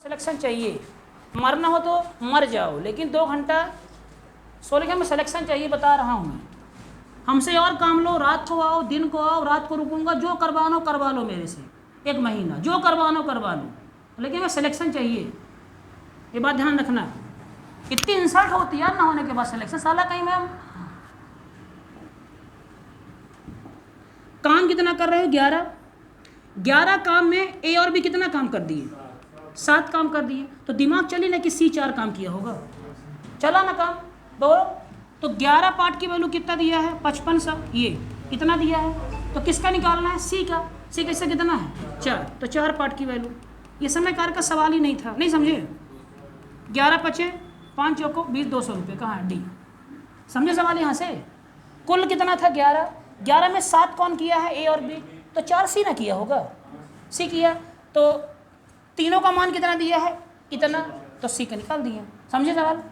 Selection चाहिए, मरना हो तो मर जाओ, लेकिन 2 घंटा सो लेके हमें सिलेक्शन चाहिए, बता रहा हूँ मैं। हमसे और काम लो, रात को आओ, दिन को आओ, रात को रुकूंगा, जो करवाना करवा लो मेरे से, 1 महीना जो करवाना करवा लो, लेकिन हमें सिलेक्शन चाहिए। ये बात ध्यान रखना। इतनी इंसल्ट होती है ना होने के बाद सिलेक्शन, साला कहीं में हम काम कितना कर रहे हो, 11 काम में ए और बी कितना काम कर दिए, 7 काम कर दिए। तो दिमाग चली ना कि सी 4 काम किया होगा, चला ना काम बोलो। तो 11 पार्ट की वैल्यू कितना दिया है, 5500, ये कितना दिया है, तो किसका निकालना है, सी का। सी कैसे कितना है, 4, तो 4 पार्ट की वैल्यू। ये समय कार्य का सवाल ही नहीं था, नहीं समझे। 11 पचे 5 चौको 20, 200 रुपये, कहाँ है डी, समझे सवाल यहाँ से। कुल कितना था 11 में 7 कौन किया है, ए और बी, तो 4 सी ना किया होगा, सी किया। तो तीनों का मान कितना दिया है, इतना, तो सी का निकाल दिया। समझे सवाल।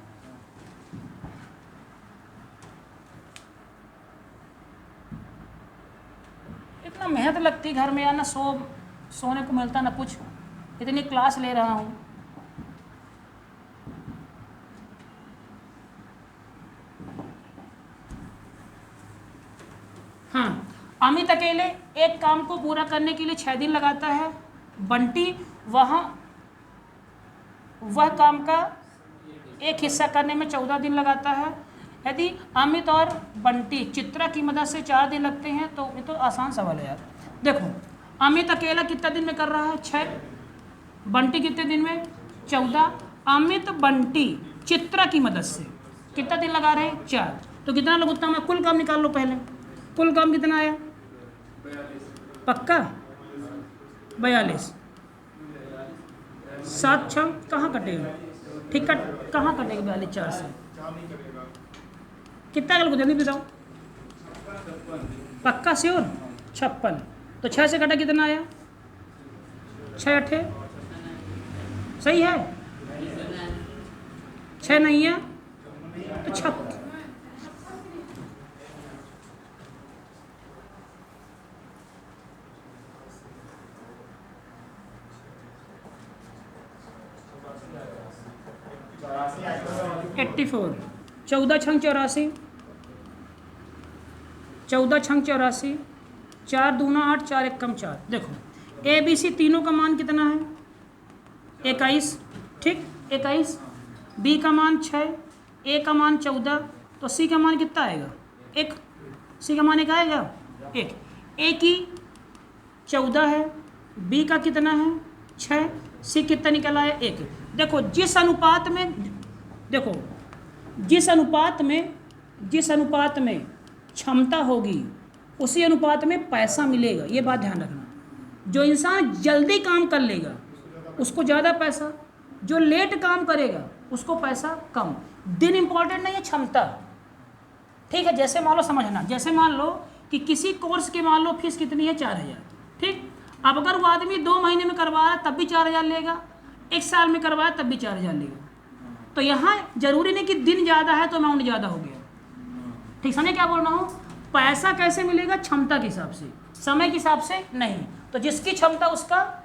इतना मेहनत लगती घर में यार, ना सोने को मिलता ना कुछ, इतनी क्लास ले रहा हूँ। हाँ, अमित अकेले एक काम को पूरा करने के लिए 6 दिन लगाता है। बंटी वह काम का एक हिस्सा करने में 14 दिन लगाता है। यदि अमित और बंटी चित्रा की मदद से 4 दिन लगते हैं, तो ये तो आसान सवाल है यार। देखो, अमित अकेला कितना दिन में कर रहा है, 6। बंटी कितने दिन में, 14। अमित बंटी चित्रा की मदद से कितना दिन लगा रहे हैं, 4। तो कितना लोग उतना में कुल काम निकाल लो पहले। कुल काम कितना आया, पक्का 42। 7 6 कहाँ कटेगा, ठीक कट कहाँ कटेगा 42 4 से, कितना कल जल्दी बताओ, पक्का श्योर 56। तो 6 से कटा कितना आया, 6 8 सही है, 6 नहीं है तो 6। फोर 14 छंग 84, 14 छंग 84, 4 दूना 8, 4 1 कम 4। देखो ए बी सी तीनों का मान कितना है, 21, ठीक 21। बी का मान 6, ए का मान 14, तो सी का मान कितना आएगा, 1। सी का मान 1 आएगा, 1। ए की 14 है, बी का कितना है 6, सी कितना निकला है 1। देखो जिस अनुपात में क्षमता होगी, उसी अनुपात में पैसा मिलेगा। ये बात ध्यान रखना। जो इंसान जल्दी काम कर लेगा उसको ज़्यादा पैसा, जो लेट काम करेगा उसको पैसा कम। दिन इंपॉर्टेंट नहीं है, क्षमता, ठीक है। जैसे मान लो, समझना, जैसे मान लो कि किसी कोर्स के मान लो फीस कितनी है, 4000, ठीक। अब अगर वो आदमी 2 महीने में करवा रहा है तब भी 4000 लेगा, 1 साल में करवाया तब भी 4000 लेगा। तो यहाँ जरूरी नहीं कि दिन ज़्यादा है तो अमाउंट ज़्यादा हो गया, ठीक। समझे क्या बोल रहा हूँ। पैसा कैसे मिलेगा, क्षमता के हिसाब से, समय के हिसाब से नहीं। तो जिसकी क्षमता उसका,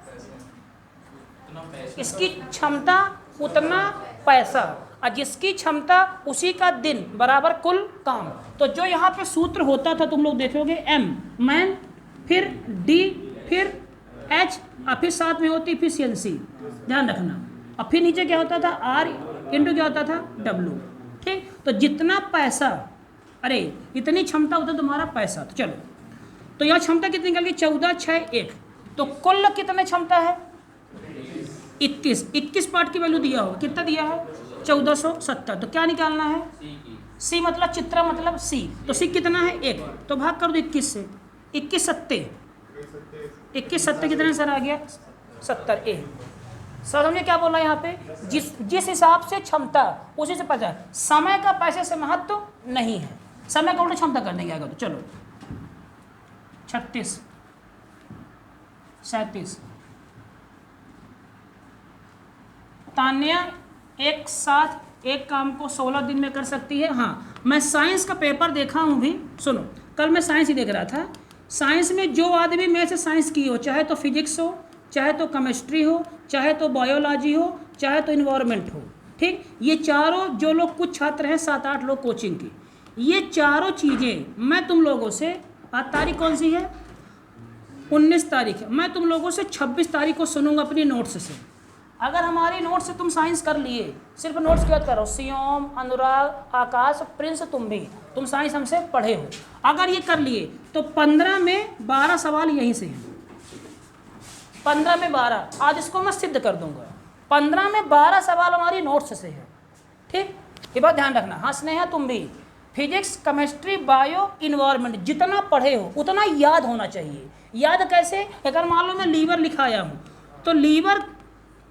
इसकी क्षमता उतना पैसा, और जिसकी क्षमता उसी का दिन बराबर कुल काम। तो जो यहाँ पे सूत्र होता था तुम लोग देखोगे, एम मैन, फिर डी, फिर एच, और फिर साथ में होती एफिशिएंसी, ध्यान रखना। और फिर नीचे क्या होता था, आर इंटू क्या होता था, डब्लू, ठीक। तो जितना पैसा, अरे इतनी क्षमता होता तुम्हारा पैसा। तो चलो, तो यह क्षमता कितनी निकल गई, 14 6 1। तो कुल कितने क्षमता है, 21 पार्ट की वैल्यू दिया होगा, कितना दिया है 1470। तो क्या निकालना है, सी मतलब चित्रा मतलब सी। तो सी कितना है 1, तो भाग कर दो 21 से। 21 सत्ते कितने सर आ गया, 70 ए। सर समझे क्या बोल रहा है यहाँ पे, जिस हिसाब से क्षमता उसी से पैसा। समय का पैसे से महत्व नहीं है, समय का उल्टा क्षमता करने की आएगा। तो चलो 36 37। तान्या एक साथ एक काम को 16 दिन में कर सकती है। हाँ, मैं साइंस का पेपर देखा हूँ भी, सुनो, कल मैं साइंस ही देख रहा था। साइंस में जो आदमी में से साइंस की हो, चाहे तो फिजिक्स हो, चाहे तो केमिस्ट्री हो, चाहे तो बायोलॉजी हो, चाहे तो इन्वायरमेंट हो। ठीक, ये चारों जो लोग, कुछ छात्र हैं 7-8 लोग कोचिंग की, ये चारों चीज़ें मैं तुम लोगों से, आज तारीख कौन सी है, 19 तारीख है, मैं तुम लोगों से 26 तारीख को सुनूंगा अपनी नोट्स से। अगर हमारी नोट्स से तुम साइंस कर लिए, सिर्फ नोट्स की बात करो, सियोम, अनुराग, आकाश, प्रिंस, तुम साइंस हमसे पढ़े हो, अगर ये कर लिए तो 15 में 12 सवाल यहीं से हैं। 15 में 12, आज इसको मैं सिद्ध कर दूंगा। 15 में 12 सवाल हमारी नोट्स से है। ठीक, ये बात ध्यान रखना। हाँ स्नेहा, तुम भी फिजिक्स, केमिस्ट्री, बायो, इन्वायरमेंट जितना पढ़े हो उतना याद होना चाहिए। याद कैसे, अगर मान लो मैं लीवर लिखाया हूँ तो लीवर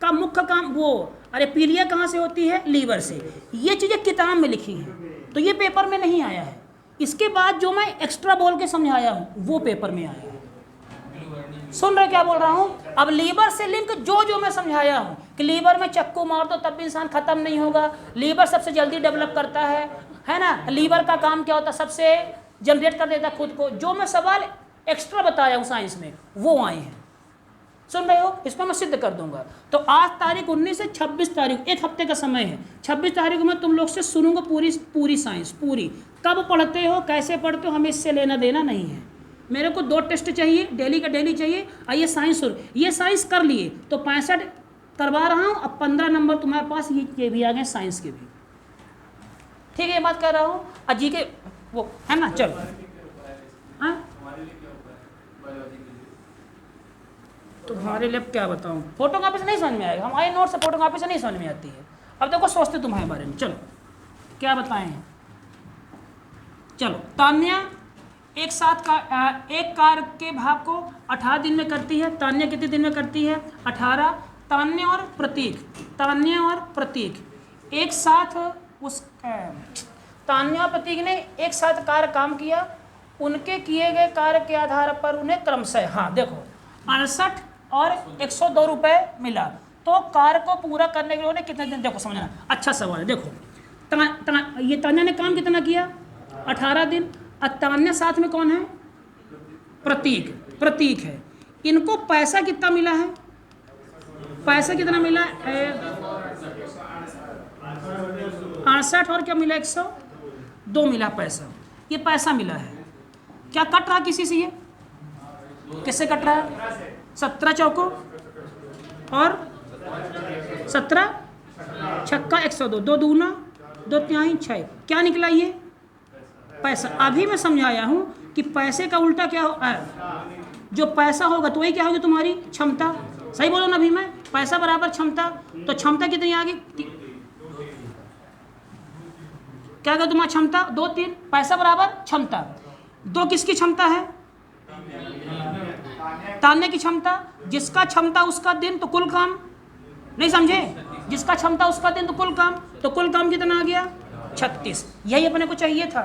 का मुख्य काम वो, अरे पीलिया कहाँ से होती है, लीवर से। ये चीज़ें किताब में लिखी हैं तो ये पेपर में नहीं आया है। इसके बाद जो मैं एक्स्ट्रा बोल के समझाया हूँ वो पेपर में आया है। सुन रहे क्या बोल रहा हूँ। अब लीवर से लिंक जो मैं समझाया हूँ कि लीवर में चक्कू मार दो तब भी इंसान खत्म नहीं होगा, लीवर सबसे जल्दी डेवलप करता है ना, लीवर का काम क्या होता है, सबसे जनरेट कर देता खुद को, जो मैं सवाल एक्स्ट्रा बताया हूँ साइंस में वो आए हैं। सुन रहे हो, इसको मैं सिद्ध कर दूंगा। तो आज तारीख 19 से 26 तारीख, एक हफ्ते का समय है। 26 तारीख को मैं तुम लोग से सुनूंगा पूरी साइंस, पूरी। कब पढ़ते हो, कैसे पढ़ते हो, हमें इससे लेना देना नहीं है। मेरे को 2 टेस्ट चाहिए, डेली का डेली चाहिए। आइए साइंस, ये साइंस कर लिए तो 65 करवा रहा हूँ। अब 15 नंबर तुम्हारे पास ये भी आ गए साइंस के भी। ठीक है, ये बात कर रहा हूँ। अजी के वो है ना, चलो। हाँ, तुम्हारे लिए क्या बताऊँ, फोटो कॉपी से नहीं समझ में आएगा। हमारे नोट से फोटो कॉपी से नहीं समझ में आती है। अब देखो सोचते तुम्हारे बारे में, चलो क्या बताएं। चलो, तान्या एक कार के भाग को 18 दिन में करती है। तान्या कितने दिन में करती है, 18। तान्या और प्रतीक एक साथ तान्या और प्रतीक ने एक साथ कार्य काम किया। उनके किए गए कार्य के आधार पर उन्हें क्रमशः, हाँ देखो, 68 और 102 रुपये मिला। तो कार्य को पूरा करने के लिए उन्हें कितने दिन, देखो समझना, अच्छा सवाल है। देखो ये तान्या ने काम कितना किया, 18 दिन। और तान्या साथ में कौन है, प्रतीक है। इनको पैसा कितना मिला है, पैसा कितना मिला, 68 और क्या मिला, 102 मिला पैसा। ये पैसा मिला है। क्या कट रहा किसी से, ये किससे कट रहा है, 17 चौको और 17 छक्का 102, 2 दूना 2 तिहाई 6, क्या निकला ये पैसा। अभी मैं समझाया हूँ कि पैसे का उल्टा क्या हो, जो पैसा होगा तो वही क्या होगी, तुम्हारी क्षमता। सही बोलो ना, अभी मैं पैसा बराबर क्षमता, तो क्षमता कितनी आ गई, क्या होगा तुम्हारी क्षमता, 2 3, पैसा बराबर क्षमता। 2 किसकी क्षमता है, तान्या की क्षमता। जिसका क्षमता उसका दिन तो कुल काम, नहीं समझे, जिसका क्षमता उसका दिन तो कुल काम, तो कुल काम कितना आ गया, 36। यही अपने को चाहिए था।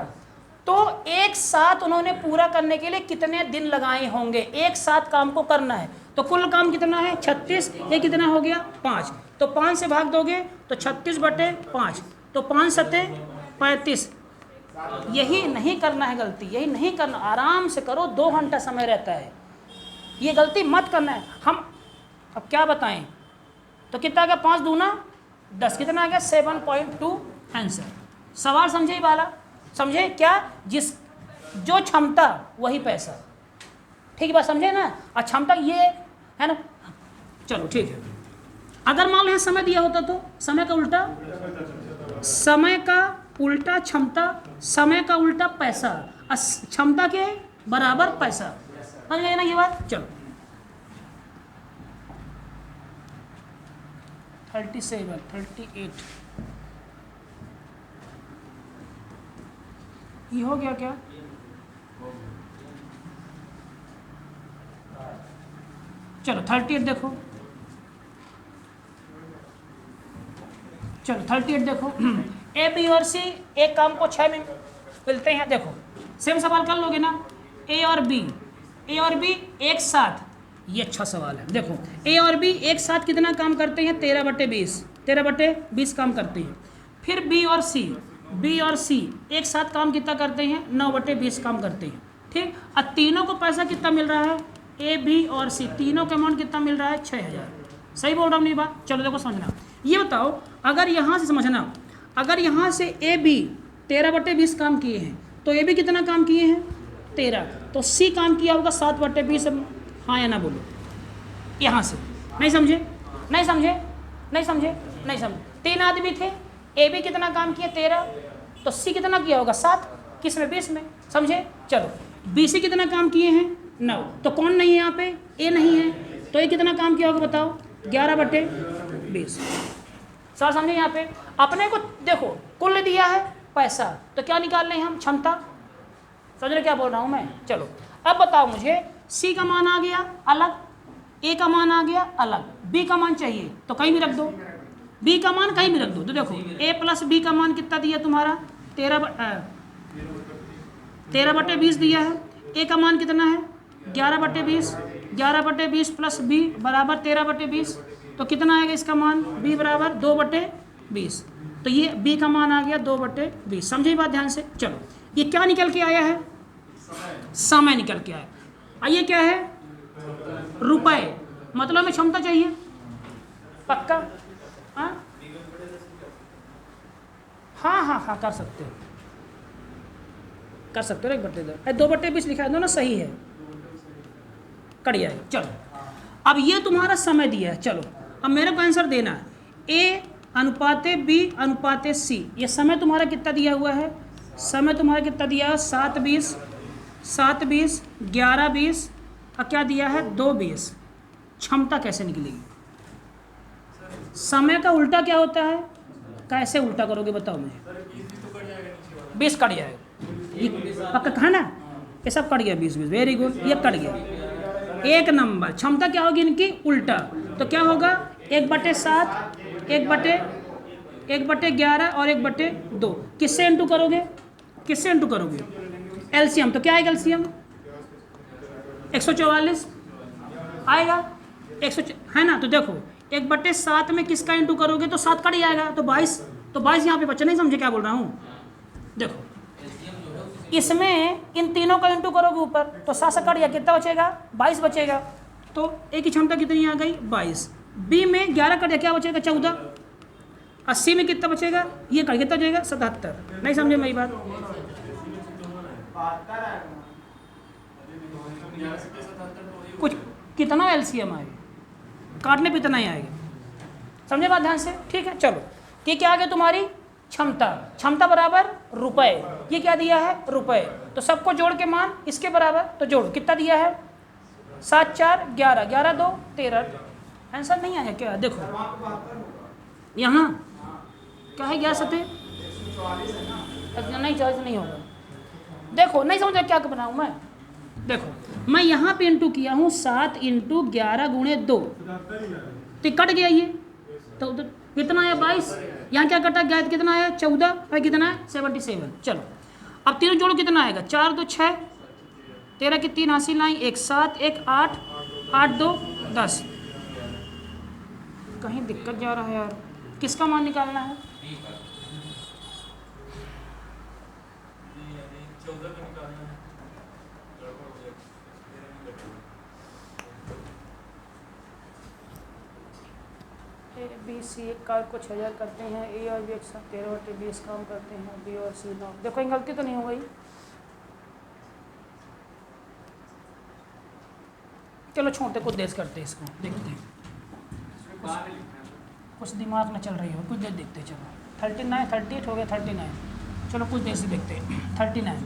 तो एक साथ उन्होंने पूरा करने के लिए कितने दिन लगाए होंगे, एक साथ काम को करना है। तो कुल काम कितना है, 36। ये कितना हो गया, 5। तो 5 से भाग दोगे तो 36/5, तो 5 7 35। यही नहीं करना है गलती, यही नहीं करना, आराम से करो, 2 घंटा समय रहता है, ये गलती मत करना है। हम अब क्या बताएं, तो कितना आ गया, 5 दूना 10, कितना आ गया, 7.2 आंसर। सवाल समझे वाला, समझे क्या, जो क्षमता वही पैसा। ठीक है बात, समझे ना। और क्षमता ये है ना, चलो ठीक है। अगर मान लो समय दिया होता तो समय का उल्टा, समय का उल्टा क्षमता, समय का उल्टा पैसा, और क्षमता के बराबर पैसा। समझ गए ना ये बात। चलो 37 38 ये हो गया क्या, चलो 38 देखो, चलो 38 देखो। ए बी और सी एक काम को 6 में मिलते हैं। देखो सेम सवाल कर लोगे ना, ए और बी एक साथ, ये अच्छा सवाल है। देखो ए और बी एक साथ कितना काम करते हैं, 13/20 काम करते हैं। फिर बी और सी एक साथ काम कितना करते हैं, 9/20 काम करते हैं। ठीक, और तीनों को पैसा कितना मिल रहा है, ए बी और सी तीनों का अमाउंट कितना मिल रहा है, 6000। सही बोल रहा हूँ मेरी बात? चलो देखो समझना, ये बताओ अगर यहाँ से समझना, अगर यहाँ से ए बी 13/20 काम किए हैं तो ए बी कितना काम किए हैं 13, तो सी काम किया होगा 7/20। हाँ या ना बोलो यहाँ से। नहीं समझे? नहीं समझे? नहीं समझे? नहीं समझे? 3 आदमी थे, ए बी कितना काम किया 13, तो सी कितना किया होगा 7, किस में 20 में। समझे? चलो बी सी कितना काम किए हैं 9, तो कौन नहीं है यहाँ पे? ए नहीं है, तो ये कितना काम किया होगा बताओ 11/20। सर समझे? यहाँ पे अपने को देखो कुल दिया है पैसा, तो क्या निकाल रहे हैं हम? क्षमता। समझ रहे क्या बोल रहा हूँ मैं? चलो अब बताओ मुझे, सी का मान आ गया अलग, ए का मान आ गया अलग, बी का मान चाहिए तो कहीं भी रख दो, बी का मान कहीं भी रख दो। तो देखो ए प्लस बी का मान कितना दिया तुम्हारा 13/20 दिया है, ए का मान कितना है 11/20, 11/20 प्लस बी बराबर 13/20, तो कितना आएगा इसका मान? बी बराबर 2/20, तो ये बी का मान आ गया 2/20। समझे बात ध्यान से? चलो ये क्या निकल के आया है? समय निकल के आया। आइए क्या है? रुपए, मतलब हमें क्षमता चाहिए, पक्का? हाँ हाँ हाँ हाँ कर सकते हो, कर सकते हो। 1/2 2/20 लिखा है ना, सही है, कट जाएगा। चलो अब ये तुम्हारा समय दिया है, चलो अब मेरे को आंसर देना है ए अनुपाते बी अनुपाते सी। ये समय तुम्हारा कितना दिया हुआ है? समय तुम्हारा कितना दिया है? 7/20, 7/20, 11/20 और क्या दिया है 2/20। क्षमता कैसे निकलेगी? समय का उल्टा क्या होता है? कैसे उल्टा करोगे बताओ मुझे? 20 कट जाएगा, पक्का कहा ना? ये सब कट गया 20 20, वेरी गुड, ये कट गया। 1 नंबर क्षमता क्या होगी इनकी? उल्टा। तो क्या होगा 1/7, 1/11 और 1/2। किससे इंटू करोगे? किससे इंटू करोगे? एलसीएम। तो क्या आएगा एलसीएम? 144 आएगा, 100 है ना? तो देखो 1/7 में किसका इंटू करोगे तो 7 कट जाएगा, तो 22, तो 22 यहाँ पे बचा। नहीं समझे क्या बोल रहा हूँ? देखो इसमें इन तीनों का इंटू करोगे ऊपर तो 7 से कट गया, कितना बचेगा? 22 बचेगा। तो ए की क्षमता कितनी आ गई? 22। बी में 11 कट गया, क्या बचेगा? 14। 80 में कितना बचेगा? ये कट कितना बचेगा? 77। नहीं समझे मेरी बात? कुछ कितना एलसीएम आएगा? काटने पे इतना ही आएगा। समझे बात ध्यान से? ठीक है चलो, ये क्या आ गया तुम्हारी? क्षमता। क्षमता बराबर रुपए, ये क्या दिया है? रुपए। तो सबको जोड़ के मान इसके बराबर, तो जोड़ कितना दिया है? 7 4 11, 11 2 13। आंसर नहीं आया क्या? देखो यहाँ क्या है? 11 7 नहीं, 40 नहीं होगा। देखो नहीं समझा क्या बनाऊँ मैं? देखो मैं यहाँ पे इंटू किया हूँ 7 × 11 × 2, तो कट गया ये, तो कितना आया? 22। यहाँ क्या कटा गया? कितना आया? 14 और कितना है? 77। चलो अब तीनों जोड़ो, कितना आएगा? 4 2 6, 13 की 3 हासिल लाई, 1 7 1 8, 8 2 10। कहीं दिक्कत जा रहा है यार, किसका मान निकालना है? ए बी सी एक कार को 6000 करते हैं, ए और बी एक साथ 13/20 काम करते हैं, बी और सी 9। देखो इन गलती तो नहीं हो गई? चलो छोटे कुछ देर करते हैं इसको, देखते हैं कुछ दिमाग में चल रही हो, कुछ देर देखते हैं। चलो 39 38 हो गया, 39। चलो कुछ देर से देखते हैं 39।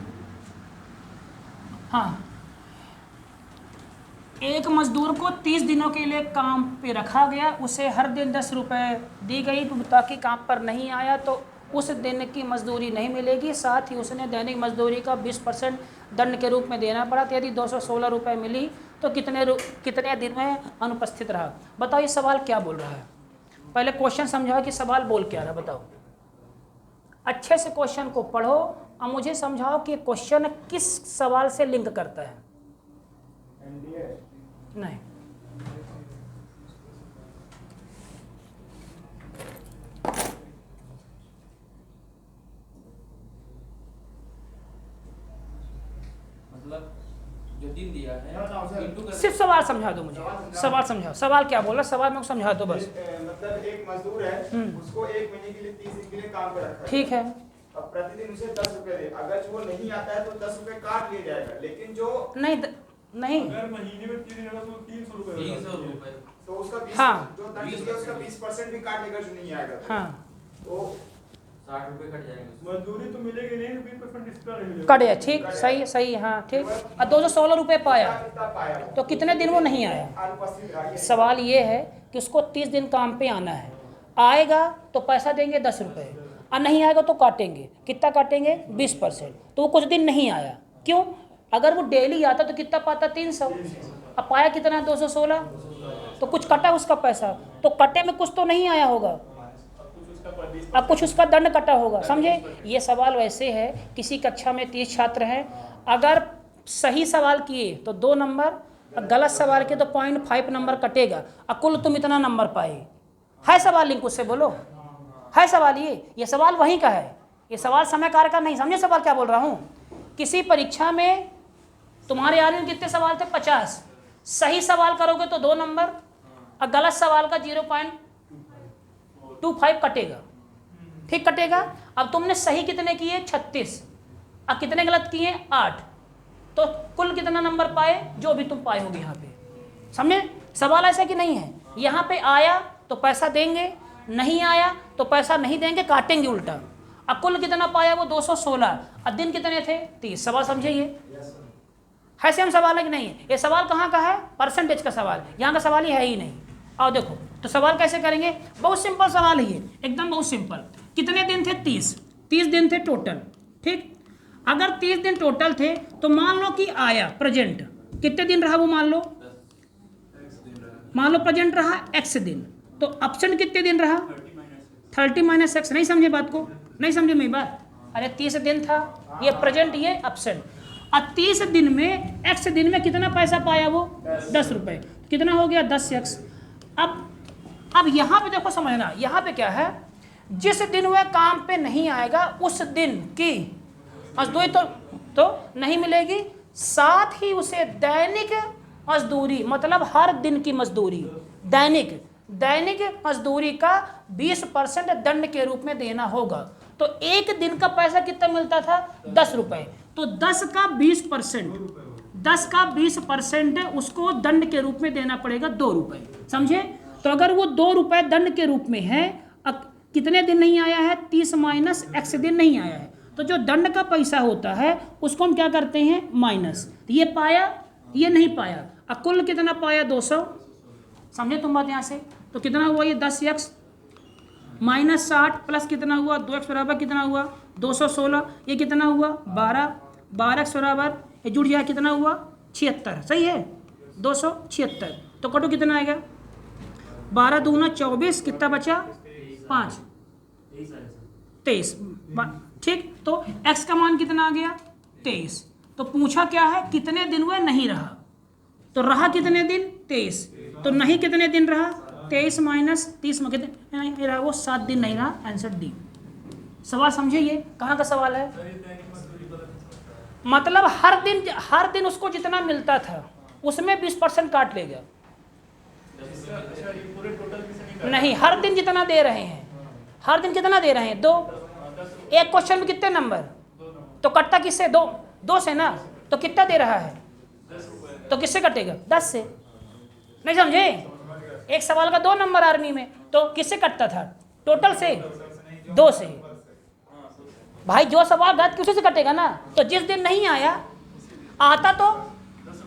हाँ, एक मजदूर को 30 दिनों के लिए काम पे रखा गया, उसे हर दिन 10 रुपये दी गई, ताकि काम पर नहीं आया तो उस दिन की मजदूरी नहीं मिलेगी, साथ ही उसने दैनिक मजदूरी का 20% दंड के रूप में देना पड़ा। तो यदि 216 रुपये मिली तो कितने दिन में अनुपस्थित रहा? बताओ ये सवाल क्या बोल रहा है? पहले क्वेश्चन समझाओ कि सवाल बोल क्या रहा है, बताओ। अच्छे से क्वेश्चन को पढ़ो और मुझे समझाओ कि क्वेश्चन किस सवाल से लिंक करता है। नहीं, मतलब जो दिन दिया सिर्फ सवाल समझा दो मुझे, सवाल समझाओ, सवाल क्या बोल रहा, सवाल मेरे को समझा दो बस। मतलब एक मजदूर है, उसको 1 महीने के लिए 30 दिन के लिए काम पर रखा है। ठीक है, अब प्रतिदिन उसे 10 रुपए दे, अगर वो नहीं आता है तो 10 रुपए काट लिया जाएगा, लेकिन जो नहीं अगर महीने में 3 दिन होगा तो 300 रुपए, तो उसका 20, हाँ, जो दंड है उसका 20% भी काट लेगा जो नहीं आएगा। हाँ, तो 60 रुपए कट जाएंगे। मजदूरी तो मिलेगी नहीं, 20% इसका नहीं मिलेगा। कट गया, ठीक, सही सही, हाँ ठीक। और 216 रुपये पाया तो कितने दिन वो नहीं आया? अनुपस्थित रहा। सवाल ये है कि उसको 30 दिन काम पे आना है, आएगा तो पैसा देंगे 10 रुपये, और नहीं आएगा तो काटेंगे, कितना काटेंगे? 20%। तो वो कुछ दिन नहीं आया, क्यों? अगर वो डेली आता तो कितना पाता? 300, अब पाया कितना? 216, तो कुछ कटा उसका पैसा, तो कटे में कुछ तो नहीं आया होगा, अब कुछ उसका दंड कटा होगा, समझे? ये सवाल वैसे है, किसी कक्षा में 30 छात्र हैं, अगर सही सवाल किए तो 2 नंबर, और गलत सवाल किए तो 0.5 नंबर कटेगा, और कुल तुम इतना नंबर पाए। है सवाल लिंक उससे बोलो, है सवाल? ये सवाल वहीं का है, ये सवाल समय कार्य का नहीं, समझे सवाल क्या बोल रहा हूँ? किसी परीक्षा में तुम्हारे याद में कितने सवाल थे? 50, सही सवाल करोगे तो 2 नंबर, और गलत सवाल का 0.25 कटेगा, ठीक कटेगा। अब तुमने सही कितने किए? 36, और कितने गलत किए? 8, तो कुल कितना नंबर पाए? जो भी तुम पाए होगे यहाँ पे, समझे? सवाल ऐसा कि नहीं है, यहाँ पे आया तो पैसा देंगे, नहीं आया तो पैसा नहीं देंगे, काटेंगे उल्टा। अब कुल कितना पाया? वो 216, और दिन कितने थे? 30। सवाल समझे? ये है सेम सवाल है कि नहीं है? ये सवाल कहाँ का है? परसेंटेज का सवाल, यहाँ का सवाल ही है ही नहीं। और देखो तो सवाल कैसे करेंगे, बहुत सिंपल सवाल है ये, एकदम बहुत सिंपल। कितने दिन थे? 30 दिन थे टोटल, ठीक। अगर 30 दिन टोटल थे तो मान लो कि आया प्रेजेंट, कितने दिन रहा वो? मान लो प्रेजेंट रहा x दिन, तो एब्सेंट कितने दिन रहा? 30 - x। नहीं समझे बात को? नहीं समझे मेरी बात? अरे 30 दिन था, ये प्रेजेंट, ये एब्सेंट, और 30 दिन में x दिन में कितना पैसा पाया वो? 10 रुपये। कितना हो गया? 10x। अब यहाँ पे देखो, समझना, यहाँ पे क्या है, जिस दिन वह काम पे नहीं आएगा उस दिन की मजदूरी तो नहीं मिलेगी, साथ ही उसे दैनिक मजदूरी, मतलब हर दिन की मजदूरी, दैनिक मजदूरी का 20% दंड के रूप में देना होगा। तो एक दिन का पैसा कितना मिलता था? 10 रुपये, तो 10 का 20% उसको दंड के रूप में देना पड़ेगा 2 रुपये, समझे? तो अगर वो 2 रुपये दंड के रूप में है, कितने दिन नहीं आया है? 30 - x दिन नहीं आया है, तो जो दंड का पैसा होता है उसको हम क्या करते हैं? माइनस। ये पाया, ये नहीं पाया, अब कुल कितना पाया? 200, समझे तुम बात यहाँ से? तो कितना हुआ ये? 10x - 60 प्लस कितना हुआ? 2x बराबर कितना हुआ? 216। ये कितना हुआ? 12x बराबर, ये जुड़ जाए कितना हुआ? 76, सही है? 276। तो कटो कितना आएगा? 12 दूना 24, कितना बचा? 5, 23, ठीक। तो x का मान कितना आ गया? 23। तो पूछा क्या है? कितने दिन वह नहीं रहा, तो रहा कितने दिन? 23, तो नहीं कितने दिन रहा? 23 - 30 में कितने नहीं रहा? वो 7 दिन नहीं रहा, आंसर डी। सवाल समझे? ये कहाँ का सवाल है? मतलब हर दिन उसको जितना मिलता था उसमें 20% काट लेगा। नहीं, हर दिन जितना दे रहे हैं, हर दिन कितना दे रहे हैं? 2। एक क्वेश्चन में कितने नंबर? तो कटता किससे? 2 से ना, तो कितना दे रहा है? तो किससे कटेगा? 10 से। नहीं समझे? एक सवाल का 2 नंबर आर्मी में, तो किससे कटता था? टोटल से, 2 से। भाई जो सवाल गलत किसी से कटेगा ना, तो जिस दिन नहीं आया, आता तो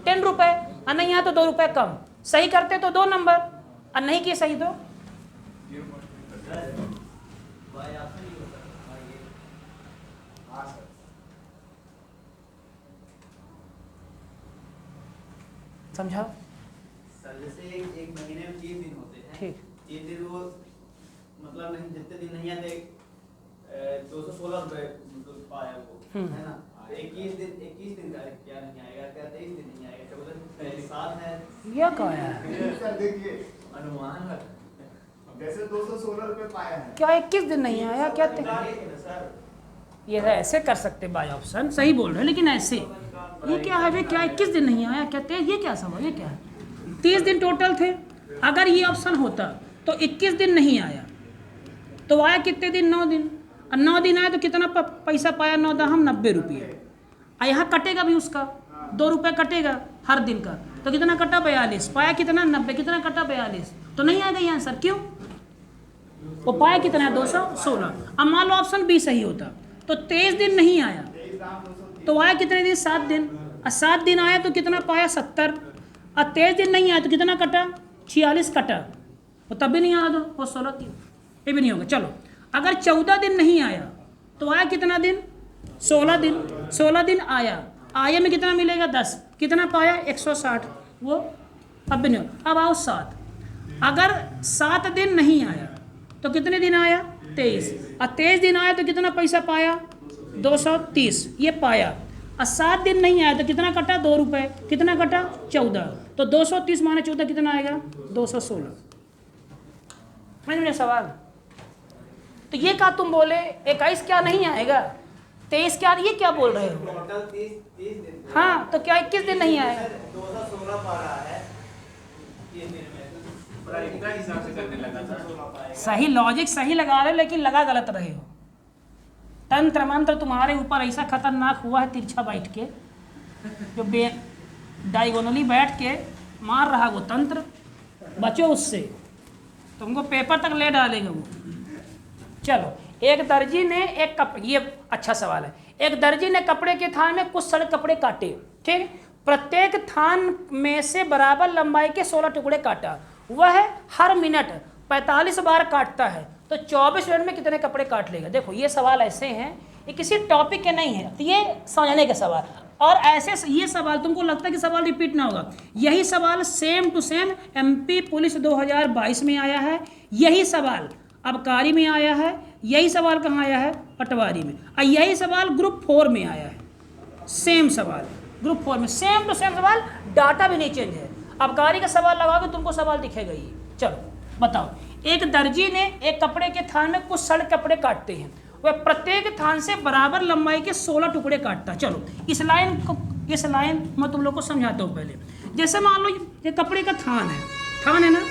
10 रुपये, और नहीं आया तो 2 रुपये कम। सही करते तो 2 नंबर, और नहीं किए सही तो समझाओ। सर जैसे एक महीने में 3 दिन होते हैं, ठीक, 3 दिन वो मतलब नहीं, जितने दिन नहीं आते 216 रुपए मतलब पाया वो, है ना? 21 दिन का क्या नहीं आएगा? क्या 23 दिन नहीं आएगा? 14 7 है, यह कहा है? सर देखिए, अनुमान है जैसे 216 रुपए पाया है, क्या 21 दिन नहीं आया? क्या सर। ये ऐसे कर सकते बाय ऑप्शन, सही बोल रहे हैं, लेकिन ऐसे ये क्या है भाई, क्या 21 दिन नहीं आया, कहते हैं ये क्या सवाल, ये क्या है? 30 दिन टोटल थे, अगर ये ऑप्शन होता तो 21 दिन नहीं आया, तो आया कितने दिन? 9 दिन। और 9 दिन आया तो कितना पैसा पाया? 9 दाहम 90 रुपये। और यहाँ कटेगा भी उसका 2 रुपये कटेगा हर दिन का, तो कितना कटा? 42। पाया कितना? 90। कितना कटा? 42। तो नहीं आएगा ये आंसर, क्यों? वो पाया कितना है? 216। अब मान लो ऑप्शन बी सही होता तो 23 दिन नहीं आया, तो आया कितने दिन? 7 दिन। और 7 दिन आया तो कितना पाया? 70। और 23 दिन नहीं आया तो कितना कटा? 46 कटा। वो तब भी नहीं आया तो वो 16 दिन, ये भी नहीं होगा। चलो, अगर 14 दिन नहीं आया तो आया कितना दिन? 16 दिन। 16 दिन आया, आया में कितना मिलेगा? 10। कितना पाया? 160। वो अब भी नहीं होगा। अब आओ 7। अगर 7 दिन नहीं आया तो कितने दिन आया? 23। और 23 दिन आया तो कितना पैसा पाया? 230। ये पाया। और 7 दिन नहीं आया तो कितना कटा? 2 रुपये। कितना कटा? 14। तो 230 माने 14 कितना आएगा? 216। समझ में सवाल? तो ये क्या तुम बोले 21 क्या नहीं आएगा, 23 क्या, ये क्या बोल रहे हो? टोटल 30 दिन। हाँ, तो क्या 21 दिन नहीं आएगा? 216 पा रहा है 3 दिन में, प्राइम का हिसाब से करने लगा था। सही लॉजिक सही लगा रहे हो, लेकिन लगा गलत रहे हो। तंत्र मंत्र तुम्हारे ऊपर ऐसा खतरनाक हुआ है, तिरछा बैठ के जो डायगोनली बैठ के मार रहा वो तंत्र, बचो उससे, तुमको पेपर तक ले डालेगा वो। चलो, एक दर्जी ने एक ये अच्छा सवाल है। एक दर्जी ने कपड़े के थान में कुछ सारे कपड़े काटे, ठीक? प्रत्येक थान में से बराबर लंबाई के 16 टुकड़े काटा। वह हर मिनट 45 बार काटता है, तो 24 मिनट में कितने कपड़े काट लेगा? देखो, ये सवाल ऐसे हैं, ये किसी टॉपिक के नहीं है, तो ये समझने के सवाल। और ऐसे ये सवाल तुमको लगता है कि सवाल रिपीट ना होगा, यही सवाल same to same MP police 2022 में आया है, यही सवाल आबकारी में आया है, यही सवाल कहाँ आया है? पटवारी में। और यही सवाल ग्रुप 4 में आया है, सेम सवाल ग्रुप 4 में, सेम टू सेम सवाल, डाटा भी नहीं चेंज है। आबकारी का सवाल लगाओगे तुमको सवाल दिखेगा ही। चलो बताओ, एक दर्जी ने एक कपड़े के थान में कुछ 16 कपड़े काटते हैं, वह प्रत्येक थान से बराबर लंबाई के 16 टुकड़े काटता है। चलो, इस लाइन मैं तुम लोग को समझाता हूँ पहले। जैसे मान लो ये कपड़े का थान है ना,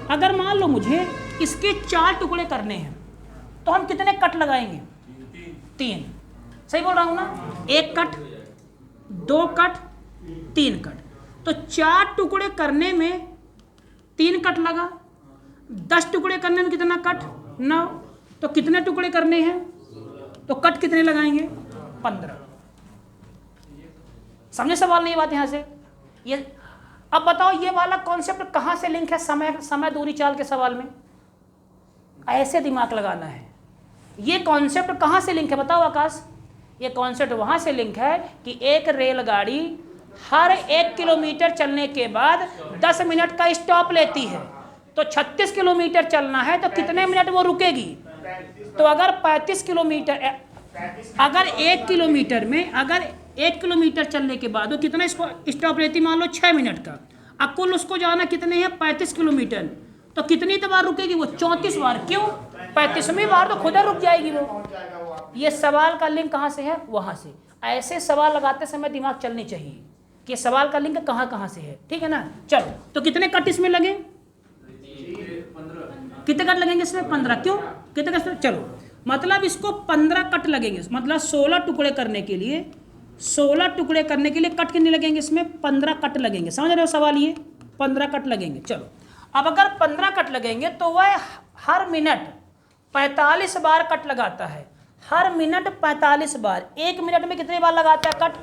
अगर मान लो मुझे इसके 4 टुकड़े करने हैं तो हम कितने कट लगाएंगे? 3। सही बोल रहा हूँ ना? 1 कट, 2 कट, 3 कट। तो 4 टुकड़े करने में 3 कट लगा, 10 टुकड़े करने में कितना कट? 9। तो कितने टुकड़े करने हैं? तो कट कितने लगाएंगे? 15। समझे सवाल? नहीं बात यहाँ से ये। अब बताओ, ये वाला कॉन्सेप्ट कहाँ से लिंक है समय दूरी चाल के सवाल में? ऐसे दिमाग लगाना है। ये कॉन्सेप्ट कहाँ से लिंक है बताओ आकाश? ये कॉन्सेप्ट वहाँ से लिंक है कि एक रेलगाड़ी हर 1 किलोमीटर चलने के बाद 10 मिनट का स्टॉप लेती है, तो 36 किलोमीटर चलना है तो कितने मिनट वो रुकेगी? तो अगर 35 किलोमीटर, अगर 1 किलोमीटर में, अगर 1 किलोमीटर चलने के बाद वो कितना स्टॉप लेती? मान लो 6 मिनट का। अब कुल उसको जाना कितने हैं? 35 किलोमीटर। तो कितनी बार रुकेगी वो? 34 बार। क्यों? 35वीं बार तो खुद रुक जाएगी वो। ये सवाल का लिंक कहाँ से है? वहाँ से। ऐसे सवाल लगाते समय दिमाग चलनी चाहिए कि सवाल का लिंक कहाँ से है, ठीक है ना? चलो, तो कितने कट इसमें लगे? कितने कट लगेंगे इसमें? 15। क्यों? कितने कट? चलो, मतलब इसको 15 कट लगेंगे, मतलब 16 टुकड़े करने के लिए, 16 टुकड़े करने के लिए कट कितने लगेंगे? इसमें 15 कट लगेंगे। समझ रहे हो सवाल? ये 15 कट लगेंगे। चलो, अब अगर 15 कट लगेंगे तो वह हर मिनट 45 बार कट लगाता है। हर मिनट 45 बार। 1 मिनट में कितने बार लगाता है कट?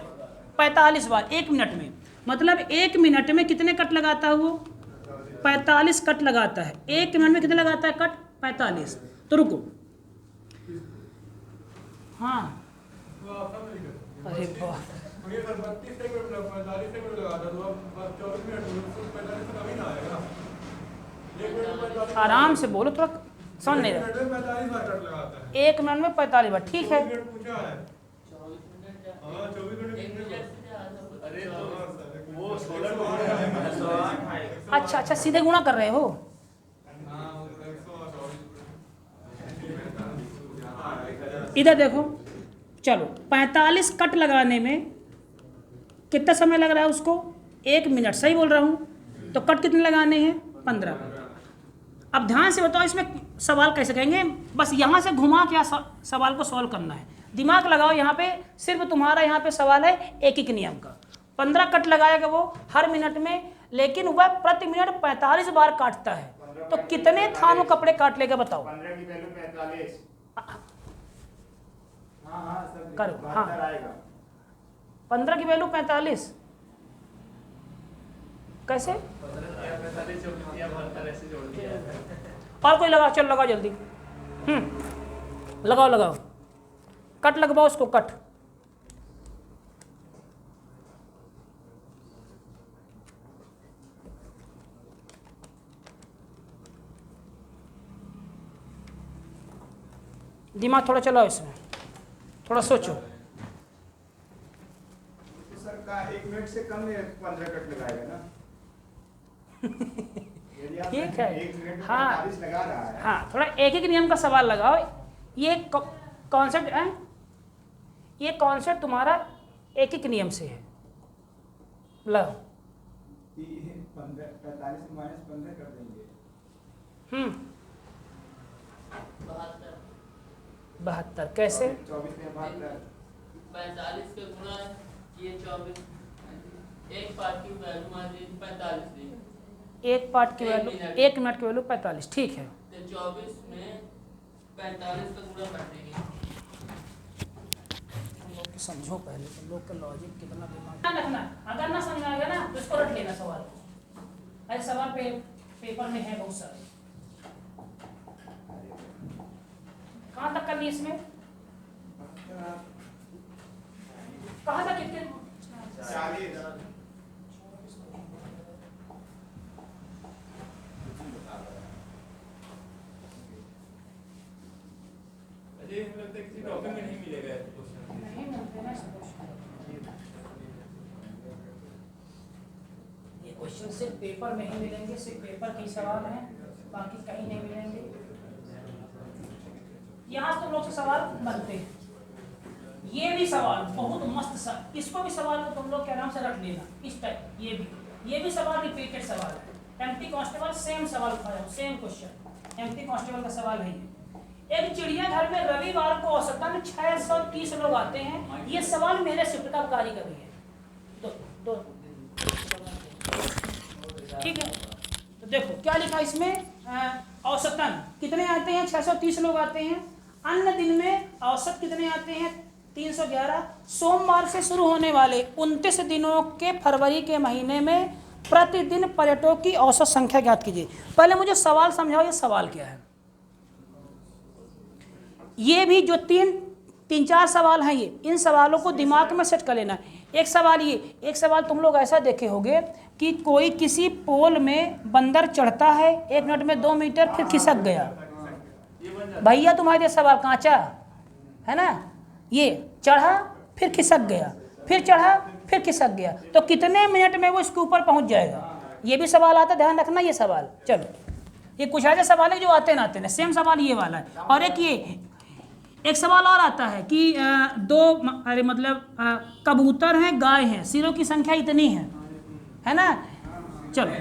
45 बार 1 मिनट में। मतलब 1 मिनट में कितने कट लगाता है वो? 45 कट लगाता है। 1 मिनट में कितने लगाता है कट? 45। तो रुको, हाँ, अरे वाह, आराम से बोलो, थोड़ा सुन नहीं रहा। 1 मिनट में 45 बार, ठीक है। अच्छा, सीधे गुणा कर रहे हो? इधर देखो, चलो 45 कट लगाने में कितना समय लग रहा है उसको? 1 मिनट, सही बोल रहा हूँ। तो कट कितने लगाने हैं? 15। अब ध्यान से बताओ इसमें सवाल कैसे कहेंगे, बस यहाँ से घुमा के सवाल को सॉल्व करना है। दिमाग लगाओ, यहाँ पे सिर्फ तुम्हारा यहाँ पे सवाल है एक एक नियम का। 15 कट लगाएगा वो हर मिनट में, लेकिन वह प्रति मिनट 45 बार काटता है। तो कितने थानों कपड़े काट लेगा बताओ? 15 की वैल्यू 45। हाँ सब करो, हाँ। 72 आएगा। 15 की वैल्यू 45 कैसे? और कोई लगाओ, चल लगाओ जल्दी। लगाओ लगाओ, कट लगवाओ उसको, कट। दिमाग थोड़ा चलाओ इसमें, थोड़ा सोचो। तो सर का 1 मिनट से कम में 15 कट लगाएगा ना? यदि आप ठीक है, 1 मिनट में हाँ 45 लगा रहा है। हाँ, थोड़ा एक एक नियम का सवाल लगाओ। ये कॉन्सेप्ट है, ये कॉन्सेप्ट तुम्हारा एक एक नियम से है। लो 15 45 से -15 कर देंगे। 72 कैसे? 24 में 72। 45 का गुणा ये 24, एक पार्ट की वैल्यू मान लीजिए 45 दी, एक पार्ट की एक वैल्यू, मिनट। 1 मिनट की वैल्यू 45, ठीक है। तो 24 में 45 का गुणा कर देंगे। तुम लोग तो समझो पहले, तुम लोग का लॉजिक कितना दिमाग रखना। अगर ना समझ आएगा ना तो इसको रट लेना सवाल को। ऐसे सवाल पेपर में है बहुत सारे। कहाँ तक कर ली इसमें? कहाँ तक कितने? 40। किसी टॉपिक में नहीं मिलेगा नहीं मिलते ना सब क्वेश्चन। ये क्वेश्चन सिर्फ पेपर में ही मिलेंगे, सिर्फ पेपर के ही सवाल हैं, बाकी कहीं नहीं मिलेंगे। यहाँ तुम लोग से सवाल बनते हैं। ये भी सवाल बहुत मस्त सा, इसको भी सवाल को तुम लोग के आराम से रख लेना इस टाइप। ये भी सवाल रिपीटेड सवाल है। एमपी कांस्टेबल सेम सवाल उठाया, सेम क्वेश्चन एमपी कांस्टेबल का सवाल है। एक चिड़ियाघर में रविवार को औसतन 630 लोग आते हैं। ये सवाल मेरे शिफ्ट का कार्य कर रही है। दो ठीक है, तो देखो क्या लिखा इसमें, औसतन कितने आते हैं? 630 लोग आते हैं। अन्य दिन में औसत कितने आते हैं? 311। सोमवार से शुरू होने वाले 29 दिनों के फरवरी के महीने में प्रतिदिन पर्यटकों की औसत संख्या ज्ञात कीजिए। पहले मुझे सवाल समझाओ, ये सवाल क्या है? ये भी जो तीन चार सवाल हैं, ये इन सवालों को दिमाग में सेट कर लेना। एक सवाल ये, एक सवाल तुम लोग ऐसा देखे होंगे कि कोई किसी पोल में बंदर चढ़ता है, 1 मिनट में 2 मीटर, फिर खिसक गया। भैया तुम्हारे सवाल कांचा है ना, ये चढ़ा फिर खिसक गया, फिर चढ़ा फिर खिसक गया, तो कितने मिनट में वो इसके ऊपर पहुंच जाएगा? ये भी सवाल आता है, ध्यान रखना ये सवाल। चलो, ये कुछ ऐसे सवाल है जो आते ना आते ना, सेम सवाल ये वाला है। और एक सवाल और आता है कि कबूतर हैं, गाय हैं, सिरों की संख्या इतनी है ना। चलो,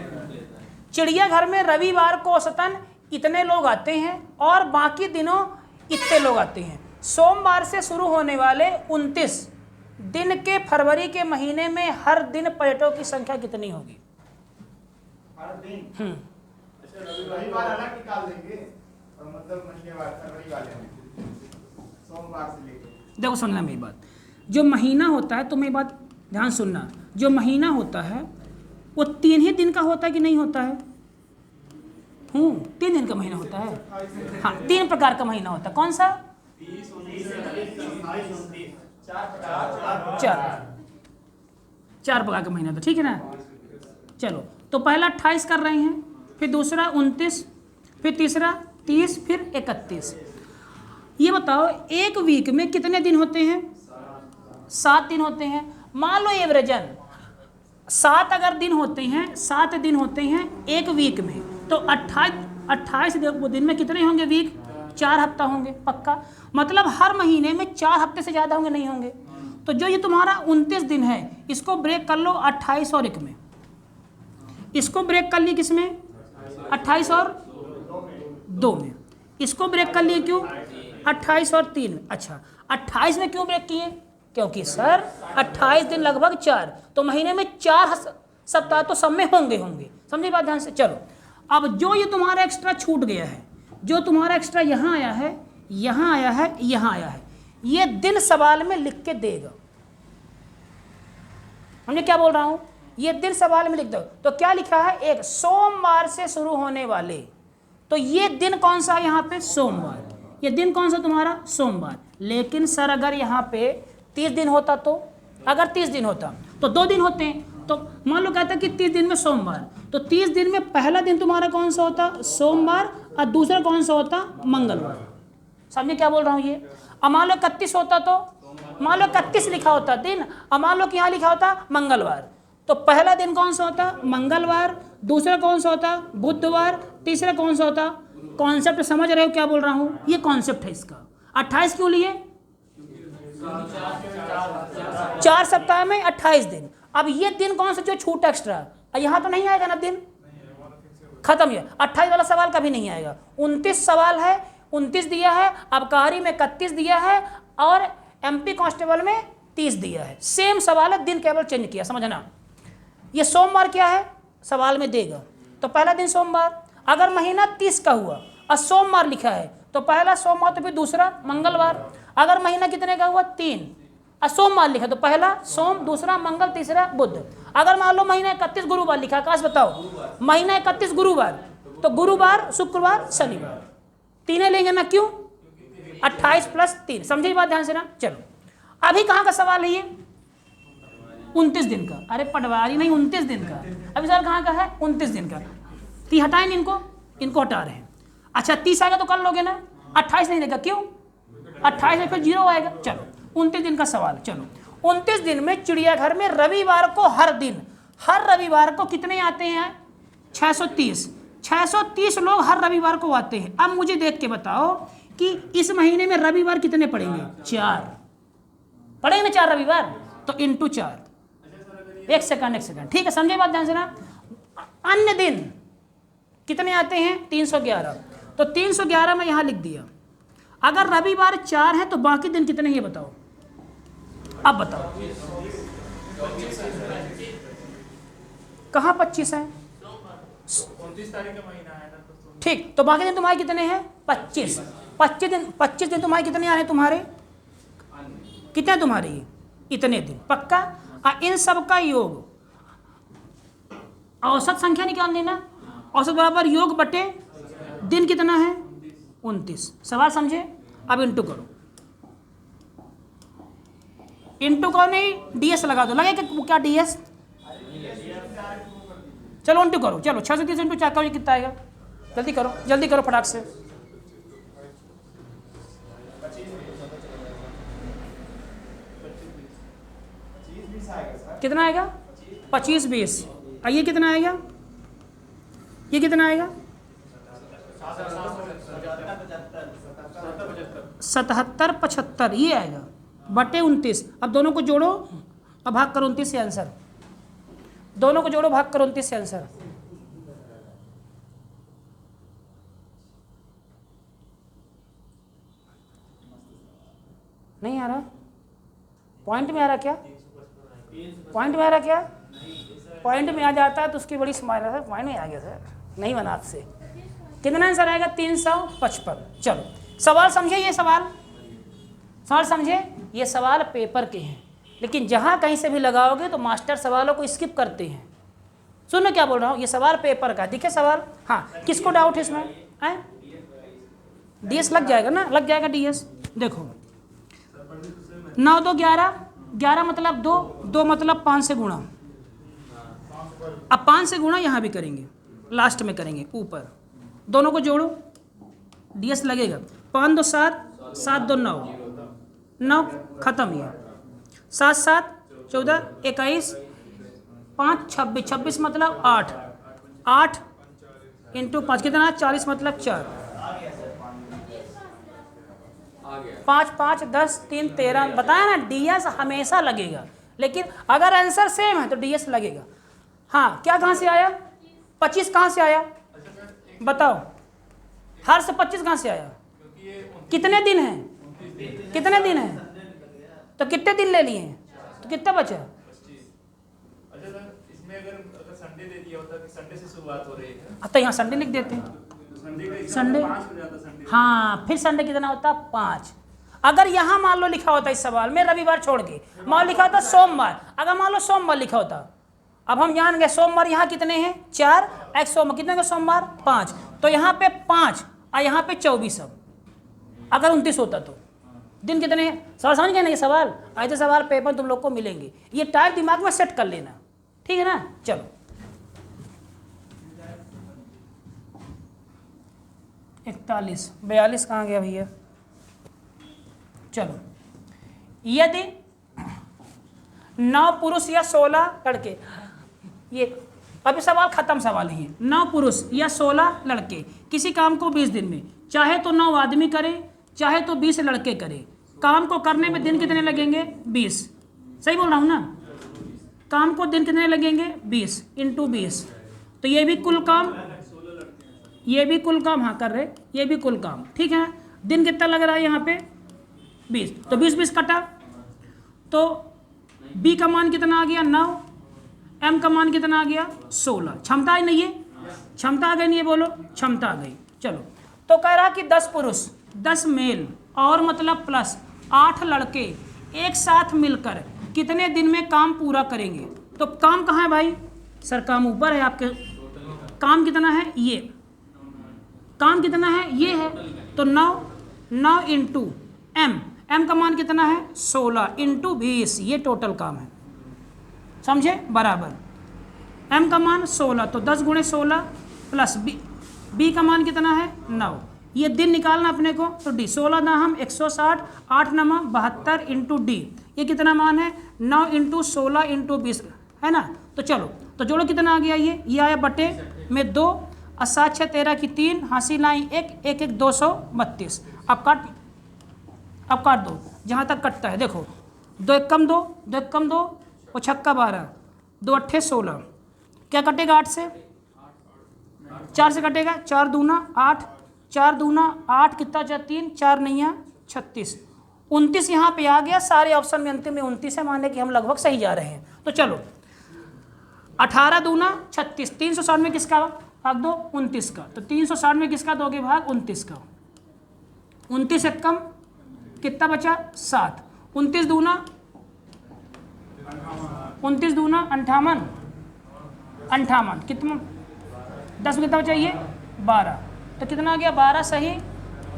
चिड़ियाघर में रविवार को औसतन इतने लोग आते हैं और बाकी दिनों इतने लोग आते हैं। सोमवार से शुरू होने वाले 29 दिन के फरवरी के महीने में हर दिन पर्यटकों की संख्या कितनी होगी? हर दिन रविवार अलग निकाल देंगे, और मतलब महीनेवार फरवरी वाले में सोमवार से लेकर। देखो सुनना मेरी बात, जो महीना होता है, तुम्हें बात ध्यान सुनना, जो महीना होता है वो 3 ही दिन का होता है कि नहीं होता है? 3 दिन का महीना होता है। हाँ, 3 प्रकार का महीना होता है। कौन सा? 4 प्रकार का महीना होता है, ठीक है ना। चलो, तो पहला 28 कर रहे हैं, फिर दूसरा 29, फिर तीसरा 30, फिर 31। ये बताओ एक वीक में कितने दिन होते हैं? 7 दिन होते हैं। मान लो एवरेजन 7 अगर दिन होते हैं, 7 दिन होते हैं एक वीक में, तो 28 दिन में कितने होंगे वीक? 4 हफ्ता होंगे पक्का। मतलब हर महीने में 4 हफ्ते से ज़्यादा होंगे नहीं होंगे। तो जो ये तुम्हारा 29 दिन है इसको ब्रेक कर लो 28 और 1 में, इसको ब्रेक कर लिए किस में 28 और 2 में, इसको ब्रेक कर लिए क्यों 28 और 3 में। अच्छा 28 में क्यों ब्रेक किए, क्योंकि सर 28 दिन लगभग 4, तो महीने में 4 सप्ताह तो सब में होंगे, समझिए बात ध्यान से। चलो अब जो ये तुम्हारा एक्स्ट्रा छूट गया है, जो तुम्हारा एक्स्ट्रा यहाँ आया है, यहाँ आया है, यहाँ आया है, ये दिन सवाल में लिख के देगा। हमने क्या बोल रहा हूँ, ये दिन सवाल में लिख दो। तो क्या लिखा है, एक सोमवार से शुरू होने वाले, तो ये दिन कौन सा यहाँ पे सोमवार, ये दिन कौन सा तुम्हारा सोमवार। लेकिन सर अगर यहाँ पे 30 दिन होता तो, अगर 30 दिन होता तो 2 दिन होते हैं, तो मान लो कहता कि 30 दिन में सोमवार, तो 30 दिन में पहला दिन तुम्हारा कौन सा होता सोमवार और दूसरा कौन सा होता मंगलवार। समझे क्या बोल रहा हूँ ये। अब मान लो 31 होता तो, मान लो 31 लिखा होता दिन, अब मान लो कि यहाँ लिखा होता मंगलवार, तो पहला दिन कौन सा होता मंगलवार, दूसरा कौन सा होता बुधवार, तीसरा कौन सा होता। कॉन्सेप्ट समझ रहे हो क्या बोल रहा हूँ, ये कॉन्सेप्ट है इसका। 28 क्यों लिए, 4 सप्ताह में 28 दिन। अब ये दिन कौन सा जो छूट एक्स्ट्रा, यहाँ तो नहीं आएगा ना दिन, खत्म। ये 28 वाला सवाल कभी नहीं आएगा। 29 सवाल है, 29 दिया है, आबकारी में 31 दिया है और एमपी कांस्टेबल में 30 दिया है, सेम सवाल है, दिन केवल चेंज किया, समझना। ये सोमवार क्या है सवाल में देगा, तो पहला दिन सोमवार। अगर महीना 30 का हुआ और सोमवार लिखा है तो पहला सोमवार, तो फिर दूसरा मंगलवार। अगर महीना कितने का हुआ 3 और सोमवार लिखा तो पहला सोम, दूसरा मंगल, तीसरा बुध। अगर मान लो महीना 31 गुरुवार लिखा, आकाश बताओ महीना 31 गुरुवार, तो गुरुवार, शुक्रवार, शनिवार, 3 लेंगे ना, क्यों 28 + 3। समझिए बात ध्यान से ना। चलो अभी कहाँ का सवाल है ये 29 दिन का, अरे पटवारी नहीं 29 दिन का। अभी सवाल कहाँ का है 29 दिन का। 30 हटाएं इनको हटा रहे हैं। अच्छा 30 आएगा तो कर लोगे ना, 28 नहीं देगा, क्यों 28 में फिर 0 आएगा। चलो 29 दिन का सवाल। चलो 29 दिन में चिड़ियाघर में रविवार को हर दिन, हर रविवार को कितने आते हैं 630 लोग हर रविवार को आते हैं। अब मुझे देख के बताओ कि इस महीने में रविवार कितने पड़ेंगे, 4 पड़ेंगे ना, 4 रविवार, तो इंटू 4। एक सेकंड, ठीक है, समझे बात ध्यान से ना। अन्य दिन कितने आते हैं 311, तो 311 में यहां लिख दिया। अगर रविवार 4 है तो बाकी दिन कितने हैं बताओ, अब बताओ। कहाँ 25 है, 29 तारीख का महीना है ना, ठीक, तो बाकी दिन तुम्हारे कितने हैं 25 दिन तुम्हारे कितने आए तुम्हारे, कितने तुम्हारे ये इतने दिन, पक्का। इन सब का योग औसत संख्या निकाल देना, औसत बराबर योग बटे दिन कितना है 29। सवाल समझे। अब इंटू करो, इंटू करो नहीं डीएस लगा दो, लगेगा क्या डीएस, चलो इंटू करो। चलो 6 से 30 इंटू 4 करो, कितना आएगा, जल्दी करो फटाक से। 25 आएगा सर, कितना आएगा 25 20, और ये कितना आएगा, ये कितना आएगा 77 75, ये आएगा बटे 29। अब दोनों को जोड़ो और भाग करो 29 से आंसर, दोनों को जोड़ो भाग करो 29 से आंसर। नहीं आ रहा, पॉइंट में आ रहा क्या, पॉइंट में आ रहा क्या, पॉइंट में आ जाता है तो उसकी बड़ी स्माइल है, पॉइंट में आ गया सर, नहीं बना हाथ से। कितना आंसर आएगा 355। चलो सवाल समझे, ये सवाल समझे, ये सवाल पेपर के हैं, लेकिन जहाँ कहीं से भी लगाओगे तो मास्टर सवालों को स्किप करते हैं। सुनो क्या बोल रहा हूँ, ये सवाल पेपर का, दिखे सवाल। हाँ किसको डाउट है इसमें, डीएस लग जाएगा ना, लग जाएगा डीएस। देखो 9 2 11, 11 मतलब 2, 2 मतलब 5 से गुणा। अब 5 से गुणा यहाँ भी करेंगे, लास्ट में करेंगे ऊपर, दोनों को जोड़ो डीएस लगेगा। 5 2 7, 7 2 9, 9 खत्म, ये 7 7 14 21, 5 26, 26 मतलब 8, 8 इंटू 5 कितना 40 मतलब 4, आ गया 5 5 10 3 13 बताया ना, डीएस हमेशा लगेगा, लेकिन अगर आंसर सेम है तो डीएस लगेगा। हाँ क्या कहाँ से आया? 25 कहाँ से आया बताओ? हर से 25 कहाँ से आया? कितने दिन हैं? कितने दिन हैं? तो कितने दिन ले लिए हैं? तो कितना बचा? अच्छा सर, इसमें अगर संडे दे दिया होता कि संडे से शुरुआत हो रही है, तो यहाँ संडे लिख देते हैं। संडे, हाँ फिर संडे कितना होता? 5। अगर यहाँ मान लो लिखा होता इस सवाल में रविवार छोड़ के, मान लो लिखा होता सोमवार, अगर मान लो सोमवार लिखा होता, अब हम जान गए सोमवार यहाँ कितने हैं? 4, एक सोमवार कितने का सोमवार? 5, तो यहाँ पे 5 और यहाँ पे 24। अब अगर 29 होता तो दिन कितने हैं? सवाल समझ गए ना? ये सवाल ऐसे सवाल पेपर तुम लोग को मिलेंगे, ये टाइप दिमाग में सेट कर लेना, ठीक है ना? चलो 41 42 कहाँ गया भैया? चलो, यदि 9 पुरुष या 16 लड़के, ये अभी सवाल खत्म सवाल ही है। 9 पुरुष या 16 लड़के किसी काम को 20 दिन में, चाहे तो 9 आदमी करे चाहे तो 20 लड़के करे, काम को करने में दिन कितने लगेंगे? 20। सही बोल रहा हूँ ना? काम को दिन कितने लगेंगे? 20 × 20, तो ये भी कुल काम, ये भी कुल काम, हाँ कर रहे, ये भी कुल काम, ठीक है। दिन कितना लग रहा है यहाँ पे? 20, तो 20 कटा, तो बी का मान कितना आ गया? 9, एम का मान कितना आ गया? 16। क्षमता है नहीं है? क्षमता आ गई नहीं है? बोलो क्षमता आ गई। चलो, तो कह रहा कि 10 पुरुष 10 मेल और मतलब प्लस 8 लड़के एक साथ मिलकर कितने दिन में काम पूरा करेंगे? तो काम कहाँ है भाई? सर काम ऊपर है आपके, काम कितना है? ये काम कितना है? ये है, तो 9 × एम का मान कितना है? 16 × 20, ये टोटल काम है, समझे? बराबर एम का मान 16, तो 10 × 16 प्लस बी का मान कितना है? 9। ये दिन निकालना अपने को, तो डी 16 ना हम 160, 8 नमा 72 × डी, ये कितना मान है? 9 × 16 × 20 है ना? तो चलो, तो जोड़ो कितना आ गया? ये आया बटे में 2, 7 6 13 की 3, हासिल लाई 1 1 1 232। अब काट दो जहाँ तक कटता है, देखो 2 1 कम 2, 2 1 कम 2 और छक्का 12, 2 8 16, क्या कटेगा? 8 से, 4 से कटेगा, 4 दूना 8, 4 दूना 8, कितना बचा? 3, 4 नहीं 36, 29 यहाँ पे आ गया। सारे ऑप्शन में अंतिम में 29 है, माने कि हम लगभग सही जा रहे हैं। तो चलो 18 दूना 36, 360 में किसका भाग दो? 29 का, तो 360 में किसका दोगे भाग? 29 का। 29 एक कम कितना बचा? 7, 29 दूना 58, 58 कितना? 10 में कितना बचा? ये 12, तो कितना आ गया? 12 सही,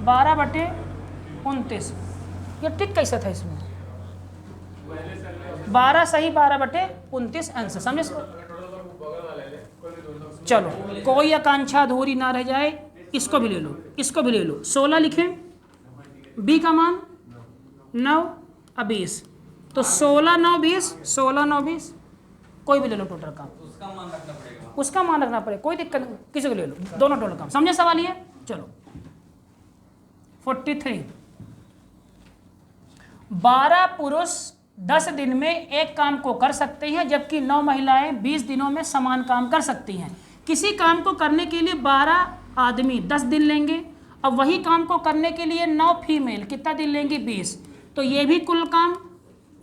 12 बटे 29। ये ठीक कैसा था इसमें? 12 सही, 12 बटे 29 आंसर, समझे इसको? चलो, कोई आकांक्षा अधूरी ना रह जाए, इसको भी ले लो, इसको भी ले लो। 16 लिखें, बी का मान 9 और 20, तो 16 9 20, 16 9 20, कोई भी ले लो टोटल काम, उसका मान रखना पड़ेगा। उसका मान रखना पड़ेगा, कोई दिक्कत नहीं, किसी को ले लो, दोनों टोटल काम। समझे सवाल ये? चलो 43, 12 पुरुष 10 दिन में एक काम को कर सकते हैं, जबकि 9 महिलाएं 20 दिनों में समान काम कर सकती हैं। किसी काम को करने के लिए 12 आदमी 10 दिन लेंगे, अब वही काम को करने के लिए 9 फीमेल कितना दिन लेंगी? 20। तो ये भी कुल काम,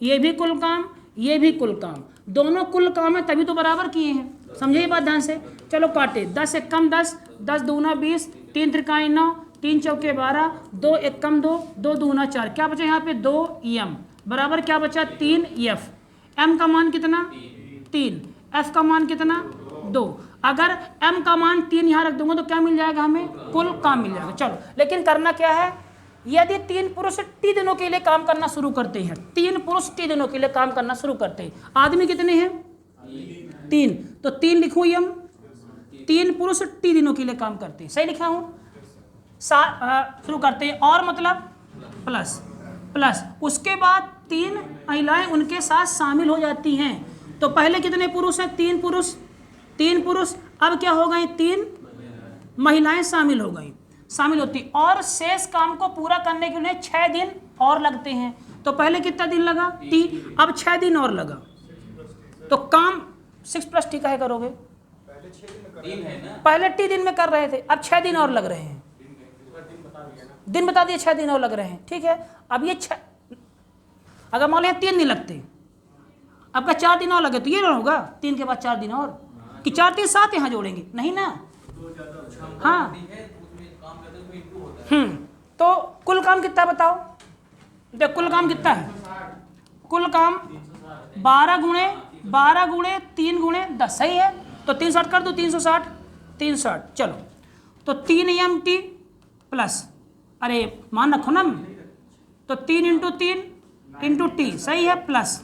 ये भी कुल काम, ये भी कुल काम, दोनों कुल काम है, तभी तो बराबर किए हैं। समझे ये बात ध्यान से? चलो काटे, 10 एक कम 10, 10 दूना 20, 3 त्रिकाई 9, 3 चौके 12, 2 एक कम 2, 2 दूना 4, क्या बचा यहाँ पे? 2 एम बराबर क्या बचा? 3 एफ। एम का मान कितना? 3, एफ का मान कितना? 2। अगर एम का मान 3 यहाँ रख दूंगा तो क्या मिल जाएगा हमें? कुल काम मिल जाएगा। चलो, लेकिन करना क्या है? यदि 3 पुरुष टी दिनों के लिए काम करना शुरू करते हैं, 3 पुरुष टी दिनों के लिए काम करना शुरू करते हैं, आदमी कितने हैं? 3, तो 3 लिखूँ एम, 3 पुरुष टी दिनों के लिए काम करते हैं, सही लिखा हूँ? शुरू करते हैं, और मतलब प्लस प्लस, उसके बाद 3 महिलाएं उनके साथ शामिल हो जाती हैं। तो पहले कितने पुरुष हैं? 3 पुरुष, 3 पुरुष, अब क्या हो गए? 3 महिलाएं शामिल हो गई। शामिल होती है और शेष काम को पूरा करने के लिए 6 दिन और लगते हैं। तो पहले कितना दिन लगा? टी, अब 6 दिन और लगा, तो काम 6 + T काहे करोगे? पहले टी दिन में कर रहे थे, अब 6 दिन और लग रहे हैं। दिन बता दिए, 6 दिन और लग रहे हैं, ठीक है। अब ये 6, अगर मान लिया 3 दिन लगते, अब का 4 दिन और लगे तो ये ना होगा 3 के बाद 4 दिन और, कि 4 3 7 यहाँ जोड़ेंगे, नहीं ना। हाँ, तो कुल काम कितना बताओ? देख कुल काम कितना है? कुल काम 12 गुणे 3 गुणे 10, सही है। तो 360 कर दो, 360 360, चलो तो 3 MT प्लस, अरे मान रखो ना, तो 3 × 3 × T, सही है, प्लस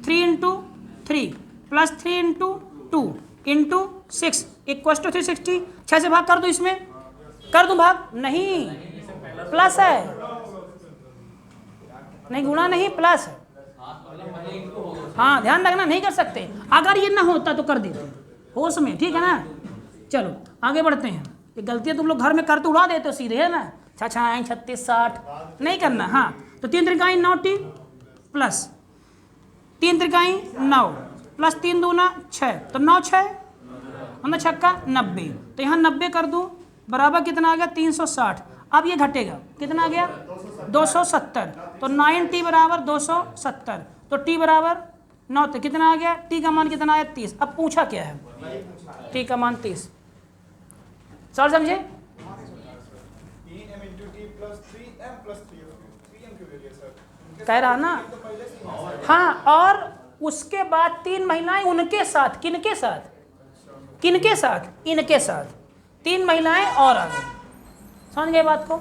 3 × 3 प्लस 3 × 2 × 6 = 360। 6 से भाग कर दो, इसमें कर दूं भाग? नहीं, प्लस है, नहीं गुणा नहीं, प्लस है। हाँ ध्यान रखना, नहीं कर सकते। अगर ये ना होता तो कर देते होश में, ठीक है ना। चलो आगे बढ़ते हैं। ये गलतियाँ तुम लोग घर में कर तो उड़ा देते हो सीधे, है ना, 6 6 36 60 नहीं करना। हाँ, तो 3 त्रिकाई 9T प्लस 3 त्रिकाई 9 प्लस 3 दूना 6, तो 9 6 मतलब 6 का 90, तो यहाँ 90 कर दूँ, बराबर कितना आ गया? 360। अब ये घटेगा, कितना आ गया? 270, तो 9T बराबर 270, तो T बराबर 9, तो कितना आ गया? T का मान कितना आया? 30। अब पूछा क्या है? T का मान 30। सर समझे? 3m × T + 3m + 3m क्यों ले लिया सर? कह रहा ना। हाँ, और उसके बाद 3 महिलाएं उनके साथ, किनके साथ? किनके साथ? इनके साथ 3 महिलाएं और आ गई। समझ गए बात को?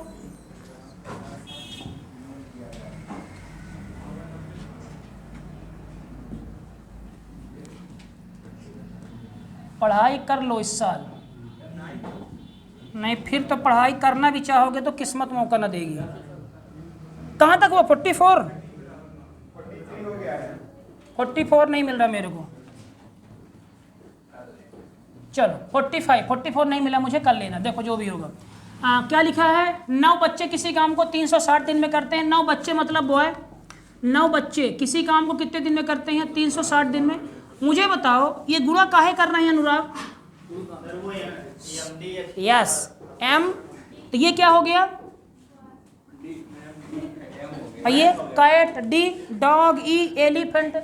पढ़ाई कर लो इस साल, नहीं फिर तो पढ़ाई करना भी चाहोगे तो किस्मत मौका न देगी। कहाँ तक हुआ? 44 44 नहीं मिल रहा मेरे को। चलो 45 नहीं मिला मुझे, कर लेना, देखो जो भी होगा। क्या लिखा है? 9 बच्चे किसी काम को 360 दिन में करते हैं। 9 बच्चे मतलब बॉय, 9 बच्चे किसी काम को कितने दिन में करते हैं? 360 दिन में। मुझे बताओ ये गुणा काहे कर रहे हैं अनुराग? यस, M, तो ये क्या हो गया? ये cat, D dog, E elephant.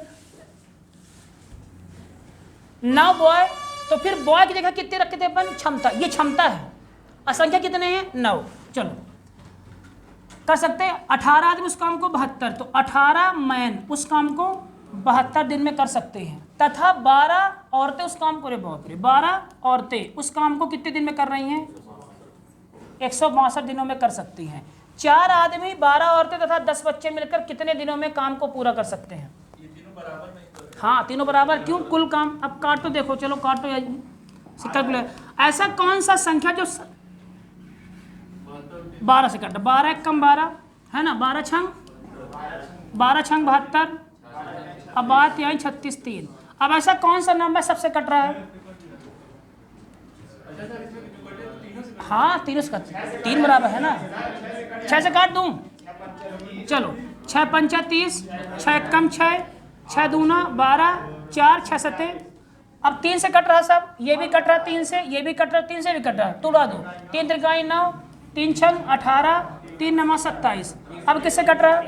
9 boy, तो फिर बॉय की जगह कितने रखते थे अपन? क्षमता, ये क्षमता है। असंख्या कितने हैं? 9। चलो कर सकते हैं। 18 आदमी उस काम को 72, तो 18 मैन उस काम को 72 दिन में कर सकते हैं, तथा 12 औरतें उस काम को, 12 औरतें उस काम को कितने दिन में कर रही हैं? 162 दिनों में कर सकती हैं। 4 आदमी, 12 औरतें तथा 10 बच्चे मिलकर कितने दिनों में काम को पूरा कर सकते हैं? हाँ, तीनों बराबर। क्यों? कुल काम। अब काटो, देखो, चलो काटो या कैलकुलेटर। ऐसा कौन सा संख्या जो 12 से काटा? 12 1 कम 12 है ना, 12 छंग 72। अब बात यहाँ 36 3। अब ऐसा कौन सा नंबर सबसे कट रहा है? हाँ, तीनों से कट, 3 बराबर है ना। 6 से काट दूं? चलो 6 5 30, 6 कम 6, 6 दूना 12, 4 6 7। अब 3 से कट रहा सब, ये भी कट रहा 3 से, ये भी कट रहा 3 से भी कट रहा, तो उड़ा दो। 3 त्रिकाई 9, 3 छंग 18, 3 9 27। अब किससे कट रहा?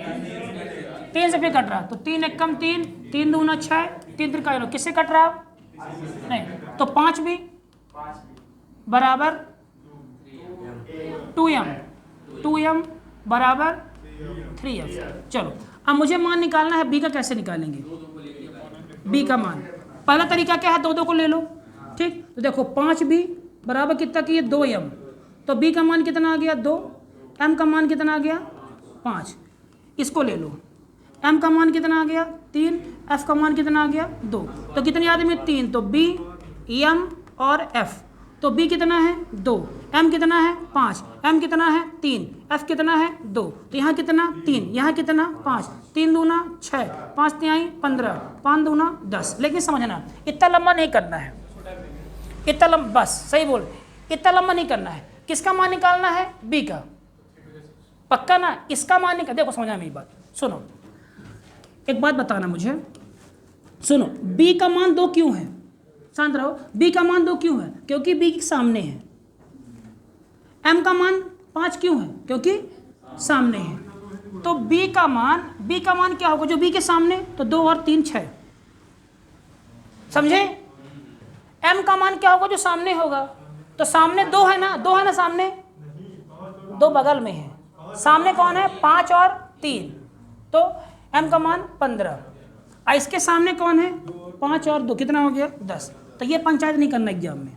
3 से भी कट रहा, तो 3 1 कम 3, 3 दूना 6, 3 त्रिकाई 9। किससे कट रहा? नहीं, तो 5 भी बराबर 2m बराबर 3f। चलो अब मुझे मान निकालना है b का। कैसे निकालेंगे b का मान? पहला तरीका क्या है? 2 को ले लो, ठीक। तो देखो 5b बराबर कितना किए? 2m, तो b का मान कितना आ गया? 2, m का मान कितना आ गया? 5। इसको ले लो, m का मान कितना आ गया? 3, f का मान कितना आ गया? 2। तो कितने आदमी? 3, तो b m और f। तो b कितना है? 2, m कितना है? 5, m कितना है? 3, f कितना है? 2। तो यहाँ कितना? 3, यहाँ कितना? 5, 3 दूना 6, 5 तिहाई 15, 5 दूना 10। लेकिन समझना इतना लंबा नहीं करना है, इतना लंबा, बस सही बोल, इतना लंबा नहीं करना है। किसका मान निकालना है? बी का। पक्का ना? इसका मान निकाल, देखो समझा मेरी बात, सुनो एक बात बताना मुझे, सुनो, बी का मान 2 क्यों है? शांत रहो। बी का मान 2 क्यों है? क्योंकि बी के सामने है। एम का मान 5 क्यों है? क्योंकि सामने है। तो बी का मान क्या होगा जो बी के सामने? तो 2 और 3 6, समझे? एम का मान क्या होगा जो सामने होगा? तो सामने 2 है ना, 2 है ना सामने, 2 बगल में है, सामने कौन है? 5 और 3, तो एम का मान 15। और इसके सामने कौन है? 5 और 2, कितना हो गया? 10। तो ये पंचायत नहीं करना एग्जाम में।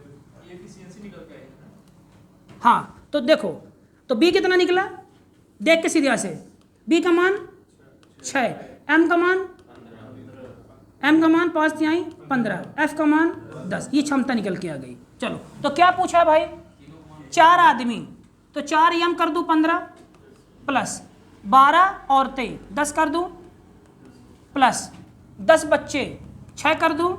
हाँ, तो देखो, तो बी कितना निकला? देख के सीधा से, बी का मान 6, एम का मान 5 तिहाई 15, एफ का मान 10। ये क्षमता निकल के आ गई। चलो, तो क्या पूछा भाई? 4 आदमी, तो 4 एम कर दूं 15 प्लस 12 औरतें 10 कर दूं प्लस 10 बच्चे 6 कर दूं,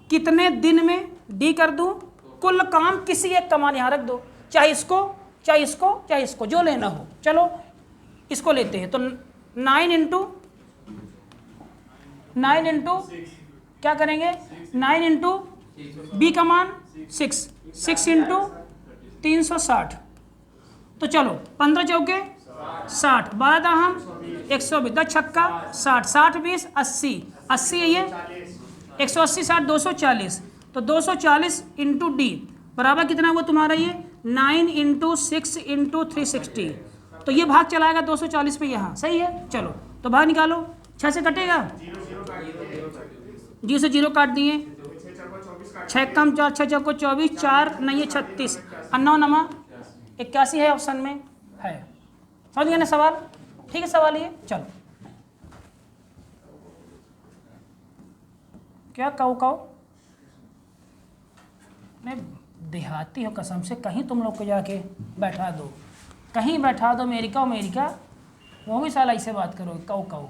कितने दिन में? डी कर दूं, कुल काम किसी एक का मान यहाँ रख दो, चाहे इसको चाहे इसको चाहे इसको, जो लेना हो। चलो इसको लेते हैं, तो 9 इंटू क्या करेंगे? 9 इंटू बी का मान 6 इंटू 360, तो चलो 15 चौके 60, 12 दाहम 120, 10 छक्का 60, 60 20 80, 80 है ये 180, 60 240, तो 240 इंटू डी बराबर कितना हुआ तुम्हारा? ये 9 इंटू 6 इंटू 360, तो ये भाग चलाएगा 240 पे यहाँ, सही है। चलो तो भाग निकालो, 6 से कटेगा, 0 से 0 काट दिए, 6 कम 4, 6 चौको 24, 4 नहीं है 36, 9 नमा 81 है, ऑप्शन में है। समझ गए ना सवाल? ठीक है सवाल ये। चलो क्या कहो मैं देहाती हो कसम से, कहीं तुम लोग को जाके बैठा दो, कहीं बैठा दो अमेरिका, वो भी साला ऐसे बात करो, कहो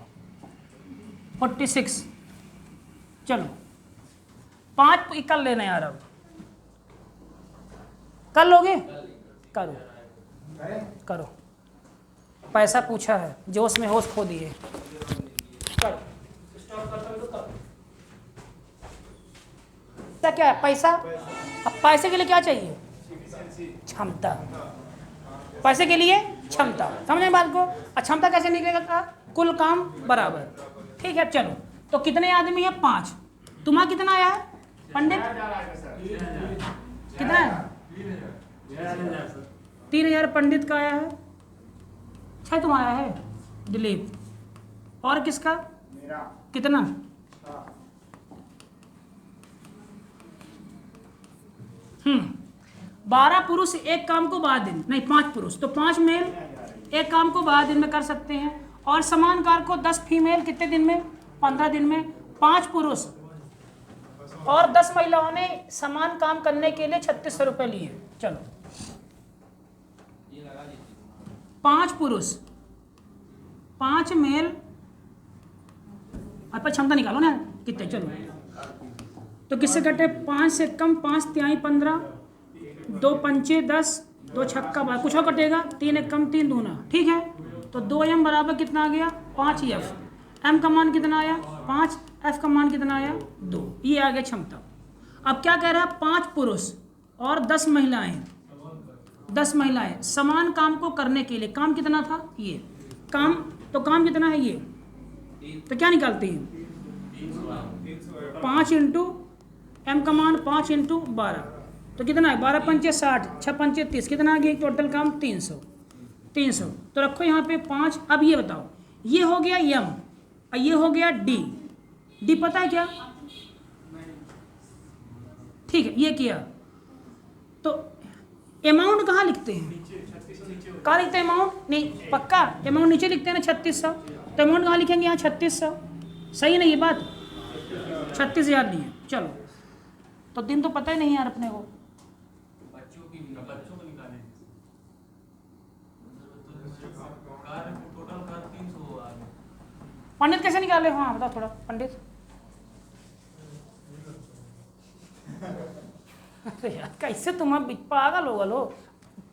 46। चलो 5 कर लेना यार, अब कर लोगे? करो, पैसा पूछा है, जोश में होश खो दिए। करो, स्टॉप करता हूं तो करो। क्या है? पैसा। अब पैसे के लिए क्या चाहिए? क्षमता। पैसे के लिए क्षमता, समझे बात को? क्षमता कैसे निकलेगा? कुल काम बराबर। ठीक है, चलो तो कितने आदमी है? 5। तुम्हारा कितना आया है पंडित? कितना है? 3000 पंडित का आया है, 6 तुम्हारा है दिलीप, और किसका? मेरा कितना? 12 पुरुष एक काम को 12 दिन, नहीं 5 पुरुष, तो 5 मेल एक काम को 12 दिन में कर सकते हैं, और समान कार्य को 10 फीमेल कितने दिन में? 15 दिन में। 5 पुरुष और 10 महिलाओं ने समान काम करने के लिए 3600 रुपये लिए। चलो 5 पुरुष 5 मेल, आप क्षमता निकालो ना कितने। चलो तो किससे कटे? 5 से कम, 5 तिहाई 15, 2 पंचे 10, 2 छक्का 12, कुछ और कटेगा, 3 एक कम 3 दूना, ठीक है। तो 2m बराबर कितना आ गया? 5f। m का मान कितना आया? 5, f का मान कितना आया? 2। ये आ गया क्षमता। अब क्या कह रहा है? 5 पुरुष और 10 महिलाएं, 10 महिलाएं समान काम को करने के लिए, काम कितना था? ये काम, तो काम कितना है ये? तो क्या निकालते हैं? 5 इंटू एम का मान 5 इंटू 12, तो कितना है? 12 पंचे 60, 6 पंचे 30, कितना आ गया टोटल काम? 300। तो रखो यहाँ पे 5। अब ये बताओ, ये हो गया यम और ये हो गया डी पता है क्या? ठीक है, ये किया तो अमाउंट कहाँ लिखते हैं? कहाँ लिखते हैं अमाउंट? नहीं, पक्का अमाउंट नीचे लिखते हैं ना 3600, तो अमाउंट कहाँ लिखेंगे? यहाँ 3600। सही नहीं ये बात? 36,000 नहीं है। चलो तो दिन तो पता ही नहीं यार अपने को। बच्चों को निकालेंगे टोटल का 300 आ गया। पंडित कैसे निकाले? हाँ बताओ थोड़ा पंडित। अरे यार कैसे तुम पागल हो गलो?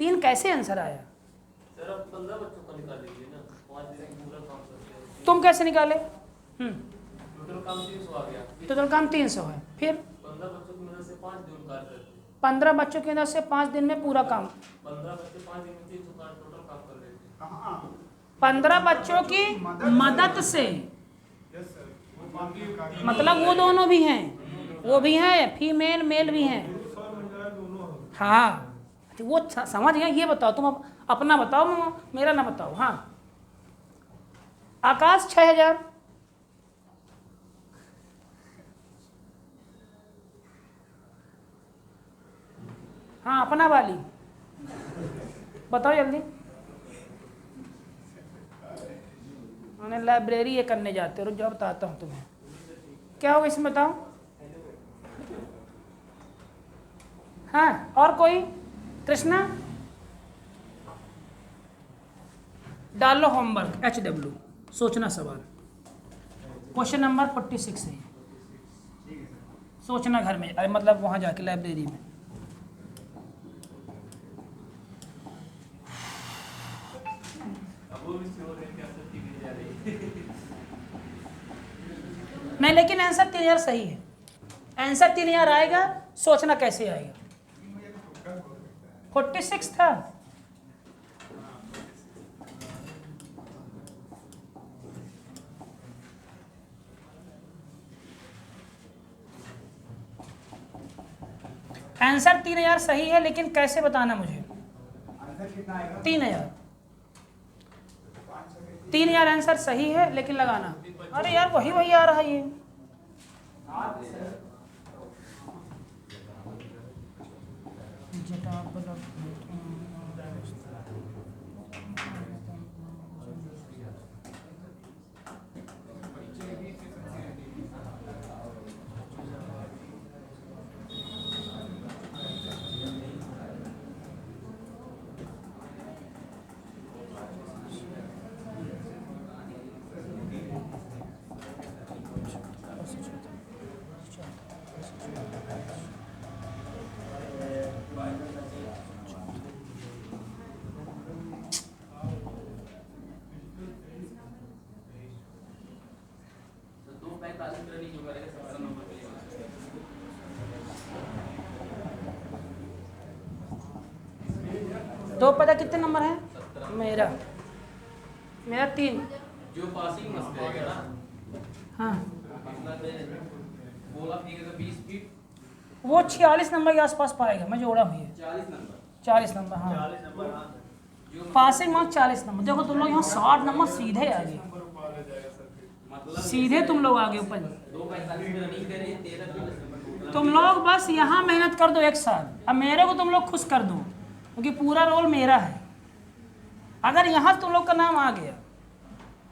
3 कैसे आंसर आया? सर अब 15 बच्चों का निकाल लीजिए ना, 5 दिन में पूरा काम करते हैं। तुम कैसे निकाले? टोटल काम 300 आ गया। टोटल काम 300 है, फिर 15 बच्चों की मदद से 5 दिन कार्य करते हैं। 15 बच्चों की मदद से 5 दिन में पूरा काम। 15 बच्चे 5 दिन में 300 कार्य टोटल काम कर लेते हैं। हाँ 15 बच्चों की मदद से, यस सर, वो बाकी कार्य मतलब वो दोनों भी हैं, वो भी हैं, फीमेल मेल भी हैं। हाँ तो वो समझ गए। ये बताओ तुम अपना बताओ, मेरा ना बताओ। हाँ आकाश 6000, हाँ अपना वाली बताओ जल्दी। मैंने लाइब्रेरी ये करने जाते हो, जो बताता हूँ तुम्हें क्या होगा इसमें बताओ। हाँ और कोई? कृष्णा डालो होमवर्क HW, सोचना सवाल। क्वेश्चन नंबर 46 है, सोचना घर में, अरे मतलब वहाँ जाके लाइब्रेरी में। अब वो भी श्योर है कि आंसर ठीक नहीं जा रही। नहीं लेकिन आंसर 3000 सही है। आंसर 3000 आएगा, सोचना कैसे आएगा। 46 था। आंसर 3000 सही है, लेकिन कैसे बताना मुझे। आंसर कितना आएगा? 3000 3000 आंसर सही है, लेकिन लगाना। अरे यार वही वही आ रहा है ये। तो 2 पैक आंसर नहीं जो करेगा 17 नंबर पे लेगा। दो पता कितने नंबर है? मेरा 3। जो पासिंग मस्त करेगा ना, हाँ मतलब बोला फेंकेगा 20 फीट, वो 46 नंबर के आसपास पाएगा। मैं जोड़ा हुई है 40 नंबर। 40 नंबर। हाँ 40 नंबर। हाँ जो पासिंग मार्क्स 40 नंबर। देखो तुम लोग यहाँ 60 नंबर सीधे आ गए, मतलब सीधे तुम लोग आगे ऊपर। 2:45 में रनिंग करिए, 13 नंबर। तुम लोग बस यहाँ मेहनत कर दो 1 साल, अब मेरे को तुम लोग खुश कर दो, क्योंकि पूरा रोल मेरा है। अगर यहाँ तुम लोग का नाम आ गया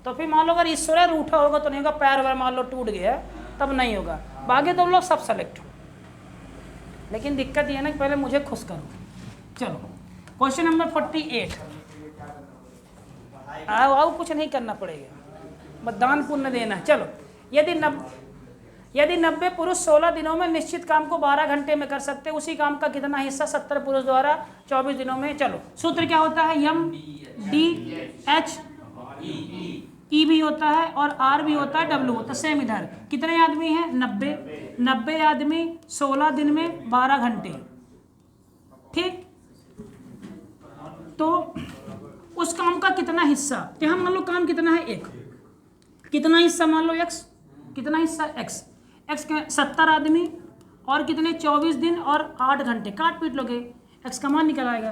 तो फिर मान लो अगर ईश्वर रूठा होगा तो नहीं होगा, पैर वगैरह मान लो टूट गया तब नहीं होगा, बाकी तुम लोग सब सेलेक्ट हो। लेकिन दिक्कत ये है ना कि पहले मुझे खुश करो। चलो क्वेश्चन नंबर 48। आओ कुछ नहीं करना पड़ेगा, बस दान पुण्य देना है। चलो यदि 90 पुरुष 16 दिनों में निश्चित काम को 12 घंटे में कर सकते, उसी काम का कितना हिस्सा 70 पुरुष द्वारा 24 दिनों में। चलो सूत्र क्या होता है? MDH E भी होता है और R भी होता है, W होता है। सेम इधर कितने आदमी हैं? 90 आदमी 16 दिन में 12 घंटे। ठीक, तो उस काम का कितना हिस्सा, तो हम मान लो काम कितना है 1, कितना हिस्सा मान लो x, कितना हिस्सा x के 70 आदमी और कितने 24 दिन और 8 घंटे। काट पीट लोगे, x का मान निकल आएगा।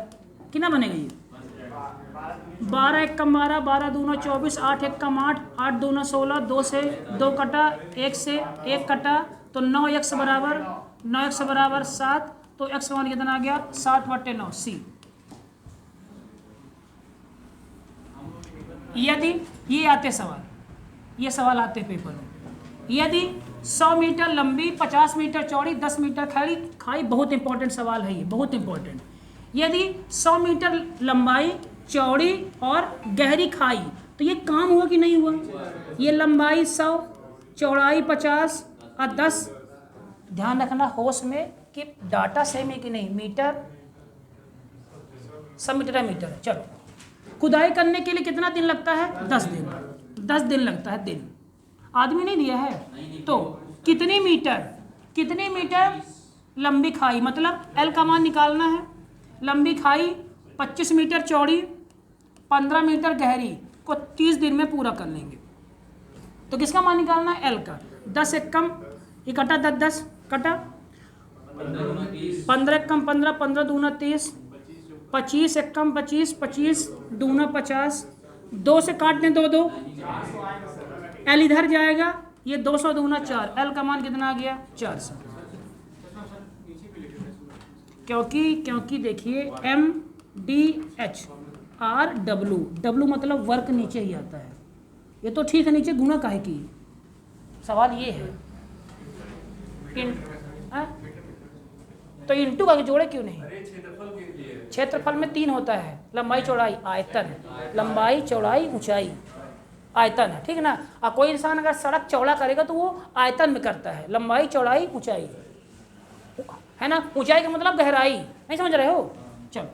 कितना बनेगा ये? 12 1 कम 12, 12 दूना 24, 8 1 कम 8, 8 दूना 16, 2 से 2 कटा, 1 से 1 कटा, तो 9x बराबर 7। तो x का मान कितना आ गया? 60/9 C। यदि ये आते सवाल, ये सवाल आते पेपर में, यदि 100 मीटर लंबी, 50 मीटर चौड़ी, 10 मीटर खाई, बहुत इंपॉर्टेंट सवाल है ये, बहुत इंपॉर्टेंट। यदि 100 मीटर लंबाई, चौड़ी और गहरी खाई, तो ये काम हुआ कि नहीं हुआ? ये लंबाई 100, चौड़ाई 50 और 10। ध्यान रखना होश में कि डाटा सेम है कि नहीं। मीटर मीटर है मीटर है। चलो, खुदाई करने के लिए कितना दिन लगता है? 10 दिन। 10 दिन लगता है, दिन। आदमी नहीं दिया है तो कितनी मीटर लंबी खाई, मतलब एल का मान निकालना है। लंबी खाई 25 मीटर चौड़ी, 15 मीटर गहरी को 30 दिन में पूरा कर लेंगे। तो किसका मान निकालना है? एल का। 10 एक कम इकट्ठा 10 10 कटा 15 एक कम 15 15 दूना 30 25 एक कम 25 25 दूना 50 2 से काट दें 2 2 एल इधर जाएगा, ये 200 दूना 4, एल का मान कितना आ गया? 400। क्योंकि देखिए MDHR मतलब वर्क नीचे ही आता है। ये तो ठीक है, नीचे गुणा काहे की? सवाल ये है तो इंटू का जोड़े क्यों नहीं? क्षेत्रफल में 3 होता है, लंबाई चौड़ाई आयतन, लंबाई चौड़ाई ऊंचाई आयतन है, ठीक है ना। और कोई इंसान अगर सड़क चौड़ा करेगा तो वो आयतन में करता है, लंबाई चौड़ाई ऊंचाई, है ना। ऊंचाई का मतलब गहराई, नहीं समझ रहे हो? चलो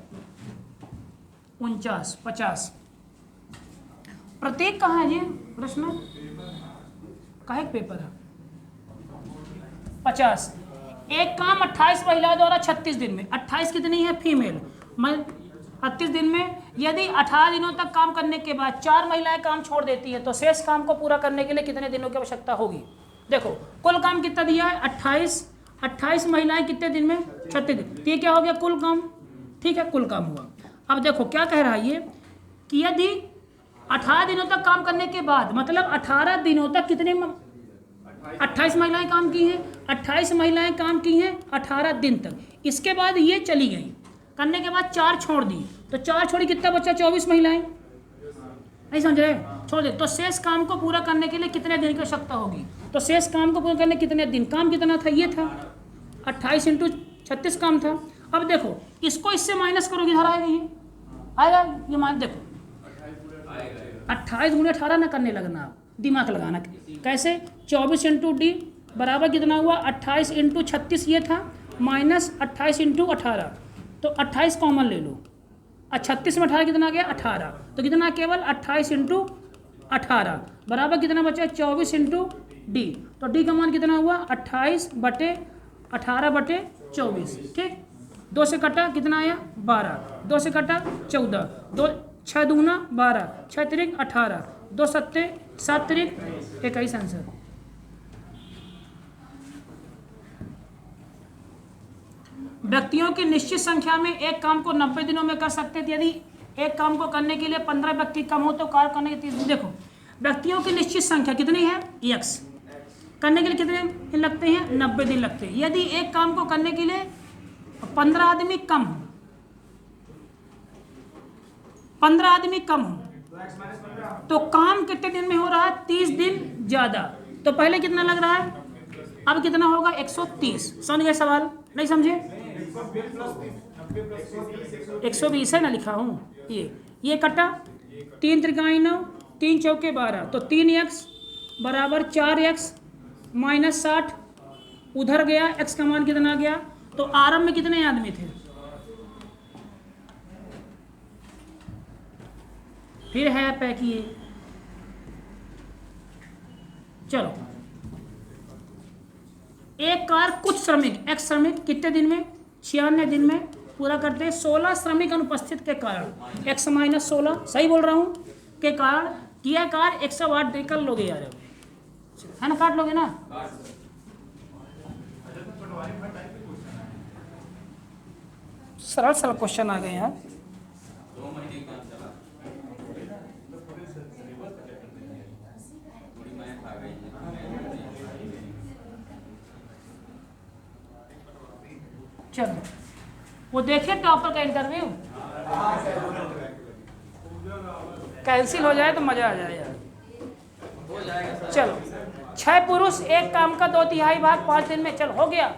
49 50 प्रत्येक कहाँ है जी? प्रश्न कहाँ एक पेपर है? 50 एक काम 28 महिला द्वारा 36 दिन में, 28 कितनी है? फीमेल। 38 दिन में यदि 18 दिनों तक काम करने के बाद 4 महिलाएं काम छोड़ देती है तो शेष काम को पूरा करने के लिए कितने दिनों की आवश्यकता होगी? देखो कुल काम कितना दिया है? 28 महिलाएं कितने दिन में? 36 दिन। तो ये क्या हो गया? कुल काम, ठीक है, कुल काम हुआ। अब देखो क्या कह रहा है ये कि यदि 18 दिनों तक काम करने के बाद, मतलब 18 दिनों तक कितने 28 महिलाएं काम की हैं, 28 महिलाएं काम की हैं 18 दिन तक। इसके बाद ये चली गई, करने के बाद 4 छोड़ दी, तो 4 छोड़ी कितना बचा? 24 महिलाएं। नहीं समझ रहे? छोड़ दे। तो शेष काम को पूरा करने के लिए कितने दिन की आवश्यकता होगी? तो शेष काम को पूरा करने कितने दिन? काम कितना था? ये था 28 × 36 काम था। अब देखो इसको इससे माइनस करोगे, इधर आएगा, ये आएगा, ये मान देखो 28 × 18 ना करने लगना, दिमाग लगाना। कैसे? 24 × D बराबर कितना हुआ? 28 × 36 ये था, माइनस 28 × 18, तो 28 कॉमन ले लो। 36 में 18 कितना आ गया? 18। तो कितना? केवल 28 × 18 बराबर कितना बचा? 24 × D। तो D का मान कितना हुआ? 28/18/24, ठीक। 2 से कटा कितना आया? 12। 2 से कटा 14, 2 6 दूना 12, 6 तिरिक 18, 2 सत्ते 7 तिरिक 21 आंसर। व्यक्तियों की निश्चित संख्या में एक काम को 90 दिनों में कर सकते थे। यदि एक काम को करने के लिए 15 व्यक्ति कम हो तो कार्य करने के 30 दिन। देखो व्यक्तियों की निश्चित संख्या कितनी है? x। करने के लिए कितने दिन लगते हैं? 90 दिन लगते हैं। यदि एक काम को करने के लिए 15 आदमी कम हो, 15 आदमी कम हो तो काम कितने दिन में हो रहा है? 30 दिन ज़्यादा। तो पहले कितना लग रहा है, अब कितना होगा? 130। समझ गए सवाल? नहीं समझे? 120 है ना, लिखा हूँ। ये कटा 3 त्रिकाई 9, 3 चौके 12, तो 3x बराबर 4x माइनस 60 उधर गया, x का मान कितना गया? तो आरंभ में कितने आदमी थे? फिर है पैकिए। चलो एक कार कुछ श्रमिक x श्रमिक कितने दिन में? 96 दिन में पूरा करते हैं। 16 श्रमिक अनुपस्थित के कारण x माइनस 16, सही बोल रहा हूँ, के कारण किया कार 108 देकर लोगे यार, है ना? काट लोगे ना? सरल सरल क्वेश्चन आ गए यार। चलो वो देखिए टॉपर का इंटरव्यू कैंसिल हो जाए तो मजा आ जाए यार। चलो 6 पुरुष एक काम का 2/3 भाग 5 दिन में, चल हो गया।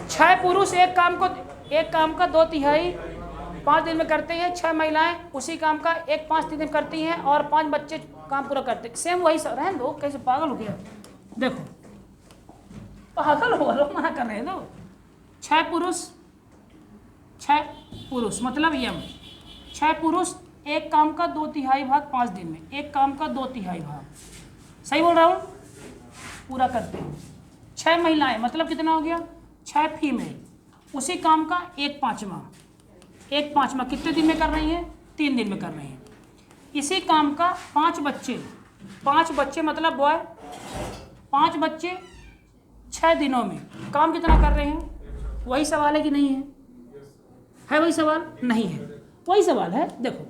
छह पुरुष एक काम का 2/3 5 दिन में करते हैं। 6 महिलाएं उसी काम का 1/5 दिन में करती हैं और 5 बच्चे काम पूरा करते हैं। सेम वही सर है, लोग कैसे पागल हो गया। देखो पागल हो लोग, मना कर रहे हैं तो। 6 पुरुष मतलब यम, 6 पुरुष, एक काम का 2/3 भाग 5 दिन में, एक काम का 2/3 भाग, सही बोल रहा हूँ? पूरा करते हैं। 6 महिलाएं मतलब कितना हो गया? 6 फीमेल, उसी काम का 1/5, 1/5 कितने दिन में कर रही हैं? 3 दिन में कर रही हैं। इसी काम का 5 बच्चे, 5 बच्चे मतलब बॉय, 5 बच्चे 6 दिनों में काम कितना कर रहे हैं? वही सवाल है कि नहीं है? है वही सवाल? नहीं है, वही सवाल है। देखो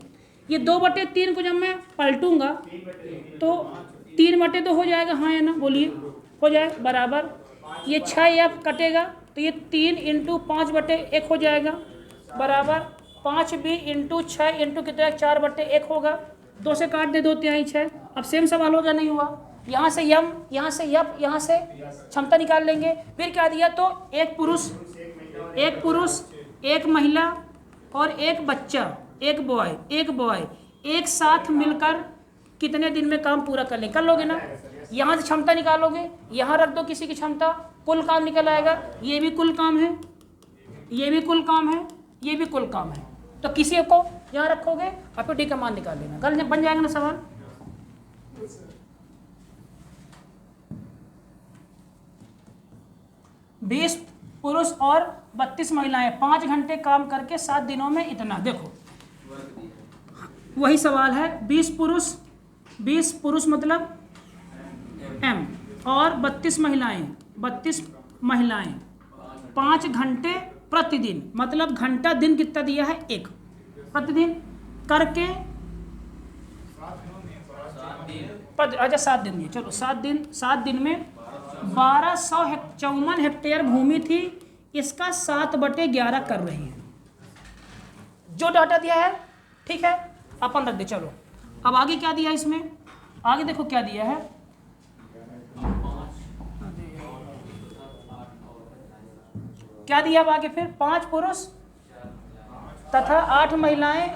ये 2/3 को जब मैं पलटूंगा तो 3/2 हो जाएगा, हाँ या ना बोलिए? हो जाए बराबर। ये 6F कटेगा तो ये 3 × 5/1 हो जाएगा बराबर 5B × 6 × कितना? 4/1 होगा। 2 से काट दे, 2/3 6। अब सेम सवाल होगा नहीं हुआ? यहाँ से यम, यहाँ से यप, यहाँ से क्षमता निकाल लेंगे। फिर क्या दिया? तो एक पुरुष, एक महिला और एक बच्चा, एक बॉय एक साथ मिलकर कितने दिन में काम पूरा कर लें? कर लोगे ना? यहाँ से क्षमता निकालोगे, यहाँ रख दो किसी की क्षमता, कुल काम निकल आएगा। ये भी कुल काम है, ये भी कुल काम है, ये भी कुल काम है। तो किसी को यहाँ रखोगे और फिर डी का मान निकाल लेना, कल बन जाएगा ना सवाल। 20 पुरुष और 32 महिलाएं 5 घंटे काम करके 7 दिनों में इतना। देखो वही सवाल है। 20 पुरुष मतलब M और 32 महिलाएं 5 घंटे प्रतिदिन, मतलब घंटा दिन कितना दिया है? 1 प्रतिदिन करके अच्छा 7 दिन में, चलो 7 दिन में 1254 हेक्टेयर भूमि थी, इसका 7/11 कर रही है। जो डाटा दिया है ठीक है, अपन रख दे। चलो अब आगे क्या दिया इसमें? आगे देखो क्या दिया है। क्या दिया अब आगे? फिर 5 पुरुष तथा 8 महिलाएं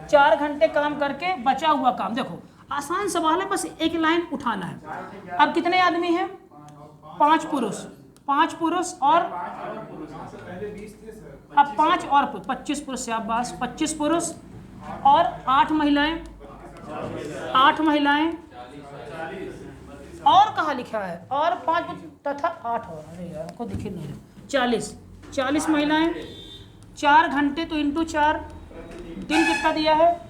4 घंटे काम करके बचा हुआ काम। देखो आसान सवाल है, बस एक लाइन उठाना है। अब कितने आदमी हैं? 5 पुरुष और अब 5 और 25 पुरुष से आप बास 25 पुरुष और 8 महिलाएं और कहाँ लिखा है? और 5 तथा 8 और, अरे यार को दिखे नहीं रहा। 40 महिलाएं 4 घंटे तो इंटू 4 दिन कितना दिया है?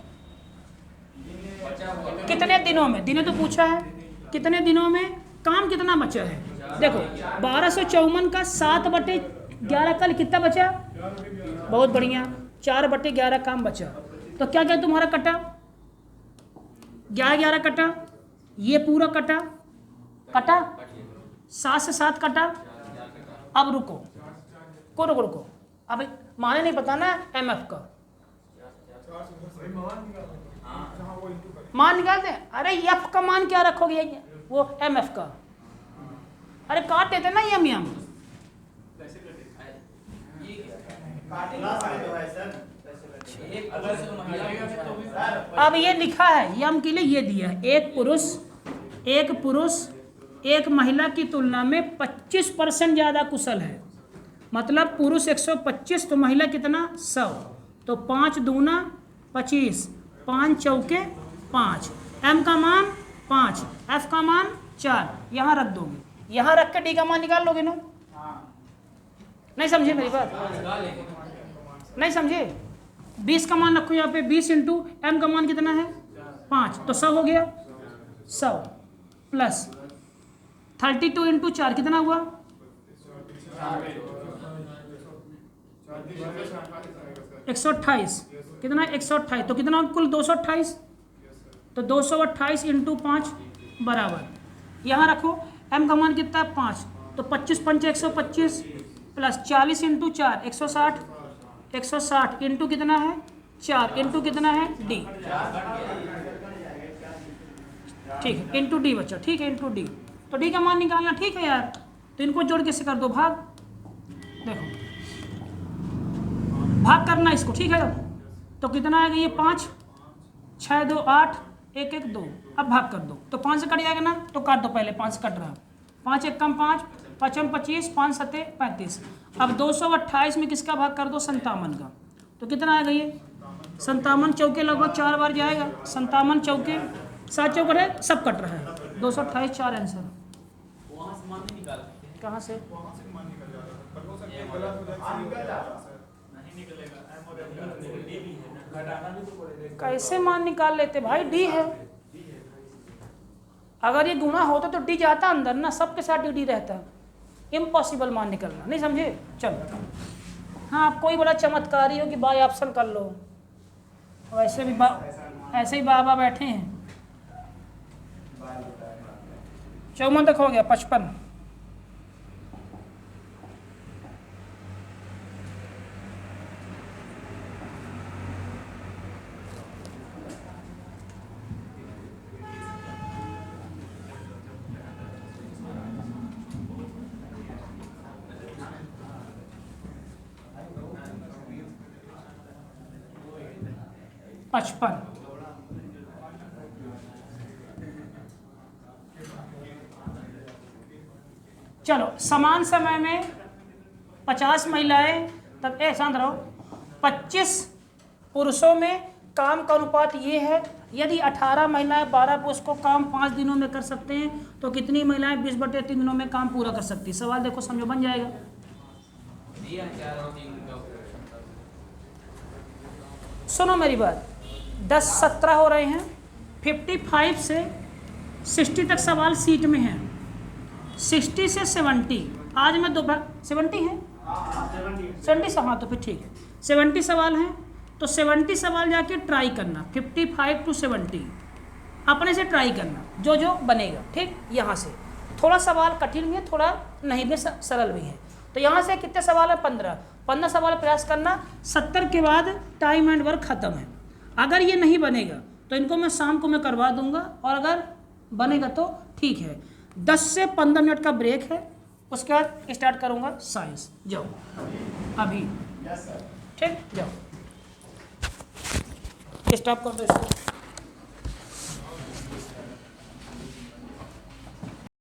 कितने दिनों में? दिने तो पूछा है, कितने दिनों में काम कितना बचा है? देखो 1254 का 7/11 कल कितना बचा? बहुत बढ़िया, 4/11 काम बचा। तो क्या क्या तुम्हारा कटा? 11 कटा, ये पूरा कटा 7 से 7 कटा। अब रुको, अब माने नहीं पता ना MF का मान निकाल दे। अरे F का मान क्या रखोगे? वो MF का, अरे काट देते ना यम। अब ये लिखा है यम के लिए, ये दिया है एक पुरुष एक महिला की तुलना में 25% ज़्यादा कुशल है। मतलब पुरुष 125 तो महिला कितना? 100। तो 5 दूना 25, 5 चौके 5। M का मान 5, F का मान 4। यहाँ रख दोगे, यहाँ रख के D का मान निकाल लोगे ना? नहीं समझे मेरी बात? नहीं समझे? 20 का मान रखो यहाँ पे, 20 × M का मान कितना है? 5, तो 100 हो गया। 100 प्लस 32 × 4 कितना हुआ? 128। कितना? 128। तो कितना कुल? 228। तो 228 × 5 बराबर, यहाँ रखो M का मान कितना है? 5। तो 25 × 5 125 प्लस 40 × 4 160, 160 इंटू कितना है? 4 इंटू कितना है? D। ठीक है, इंटू D बच्चा, ठीक है, इंटू D। तो D का मान निकालना, ठीक है यार। तो इनको जोड़ के से कर दो भाग। देखो भाग करना इसको, ठीक है। तो कितना आएगा ये? 5, 6 2 8, 1 1 2। अब भाग कर दो तो 5 से कट जाएगा ना? तो काट दो, पहले 5 से कट रहा है। 5 1 कम 5, 5 25, 5 7 35। अब 228 में किसका भाग कर दो? 57 का। तो कितना आएगा ये? 57 चौके लगभग 4 बार जाएगा। 57 चौके 7 चौके है, सब कट रहा है। 228 4 आंसर। वहाँ से मान नहीं निकाल सकते। कहाँ से? नहीं निकलेगा। डी भी है ना, घटाना भी तो पड़ेगा। कैसे मान निकाल लेते भाई? डी है। अगर ये गुणा होता तो डी जाता अंदर ना, सबके साथ डी रहता। इम्पॉसिबल मान निकलना, नहीं समझे? चलो हाँ, आप कोई बड़ा चमत्कारी हो कि बाई ऑप्शन कर लो, वैसे भी ऐसे ही बाबा बैठे हैं। 54 तक हो गया। 55 55 चलो, समान समय में 50 महिलाएं तब शांत रहो, 25 पुरुषों में काम का अनुपात ये है। यदि 18 महिलाएं 12 पुरुष को काम 5 दिनों में कर सकते हैं तो कितनी महिलाएं 20/3 दिनों में काम पूरा कर सकती है? सवाल देखो, समझो, बन जाएगा। सुनो मेरी बात, 10-17 हो रहे हैं। 55 से 60 तक सवाल सीट में है। 60 से 70 आज मैं दोपहर 70 है 70 हाँ, तो फिर ठीक है। 70 सवाल हैं तो 70 सवाल जाके ट्राई करना। 55 to 70 अपने से ट्राई करना, जो जो बनेगा। ठीक, यहाँ से थोड़ा सवाल कठिन भी है, थोड़ा नहीं भी, सरल भी है। तो यहाँ से कितने सवाल है? 15 सवाल प्रयास करना। 70 के बाद टाइम एंड वर्क खत्म है। अगर ये नहीं बनेगा तो इनको मैं शाम को मैं करवा दूंगा, और अगर बनेगा तो ठीक है। 10 से 15 मिनट का ब्रेक है, उसके बाद स्टार्ट करूंगा साइंस। जाओ अभी। Yes sir. ठीक, जाओ, स्टॉप कर दो इसको।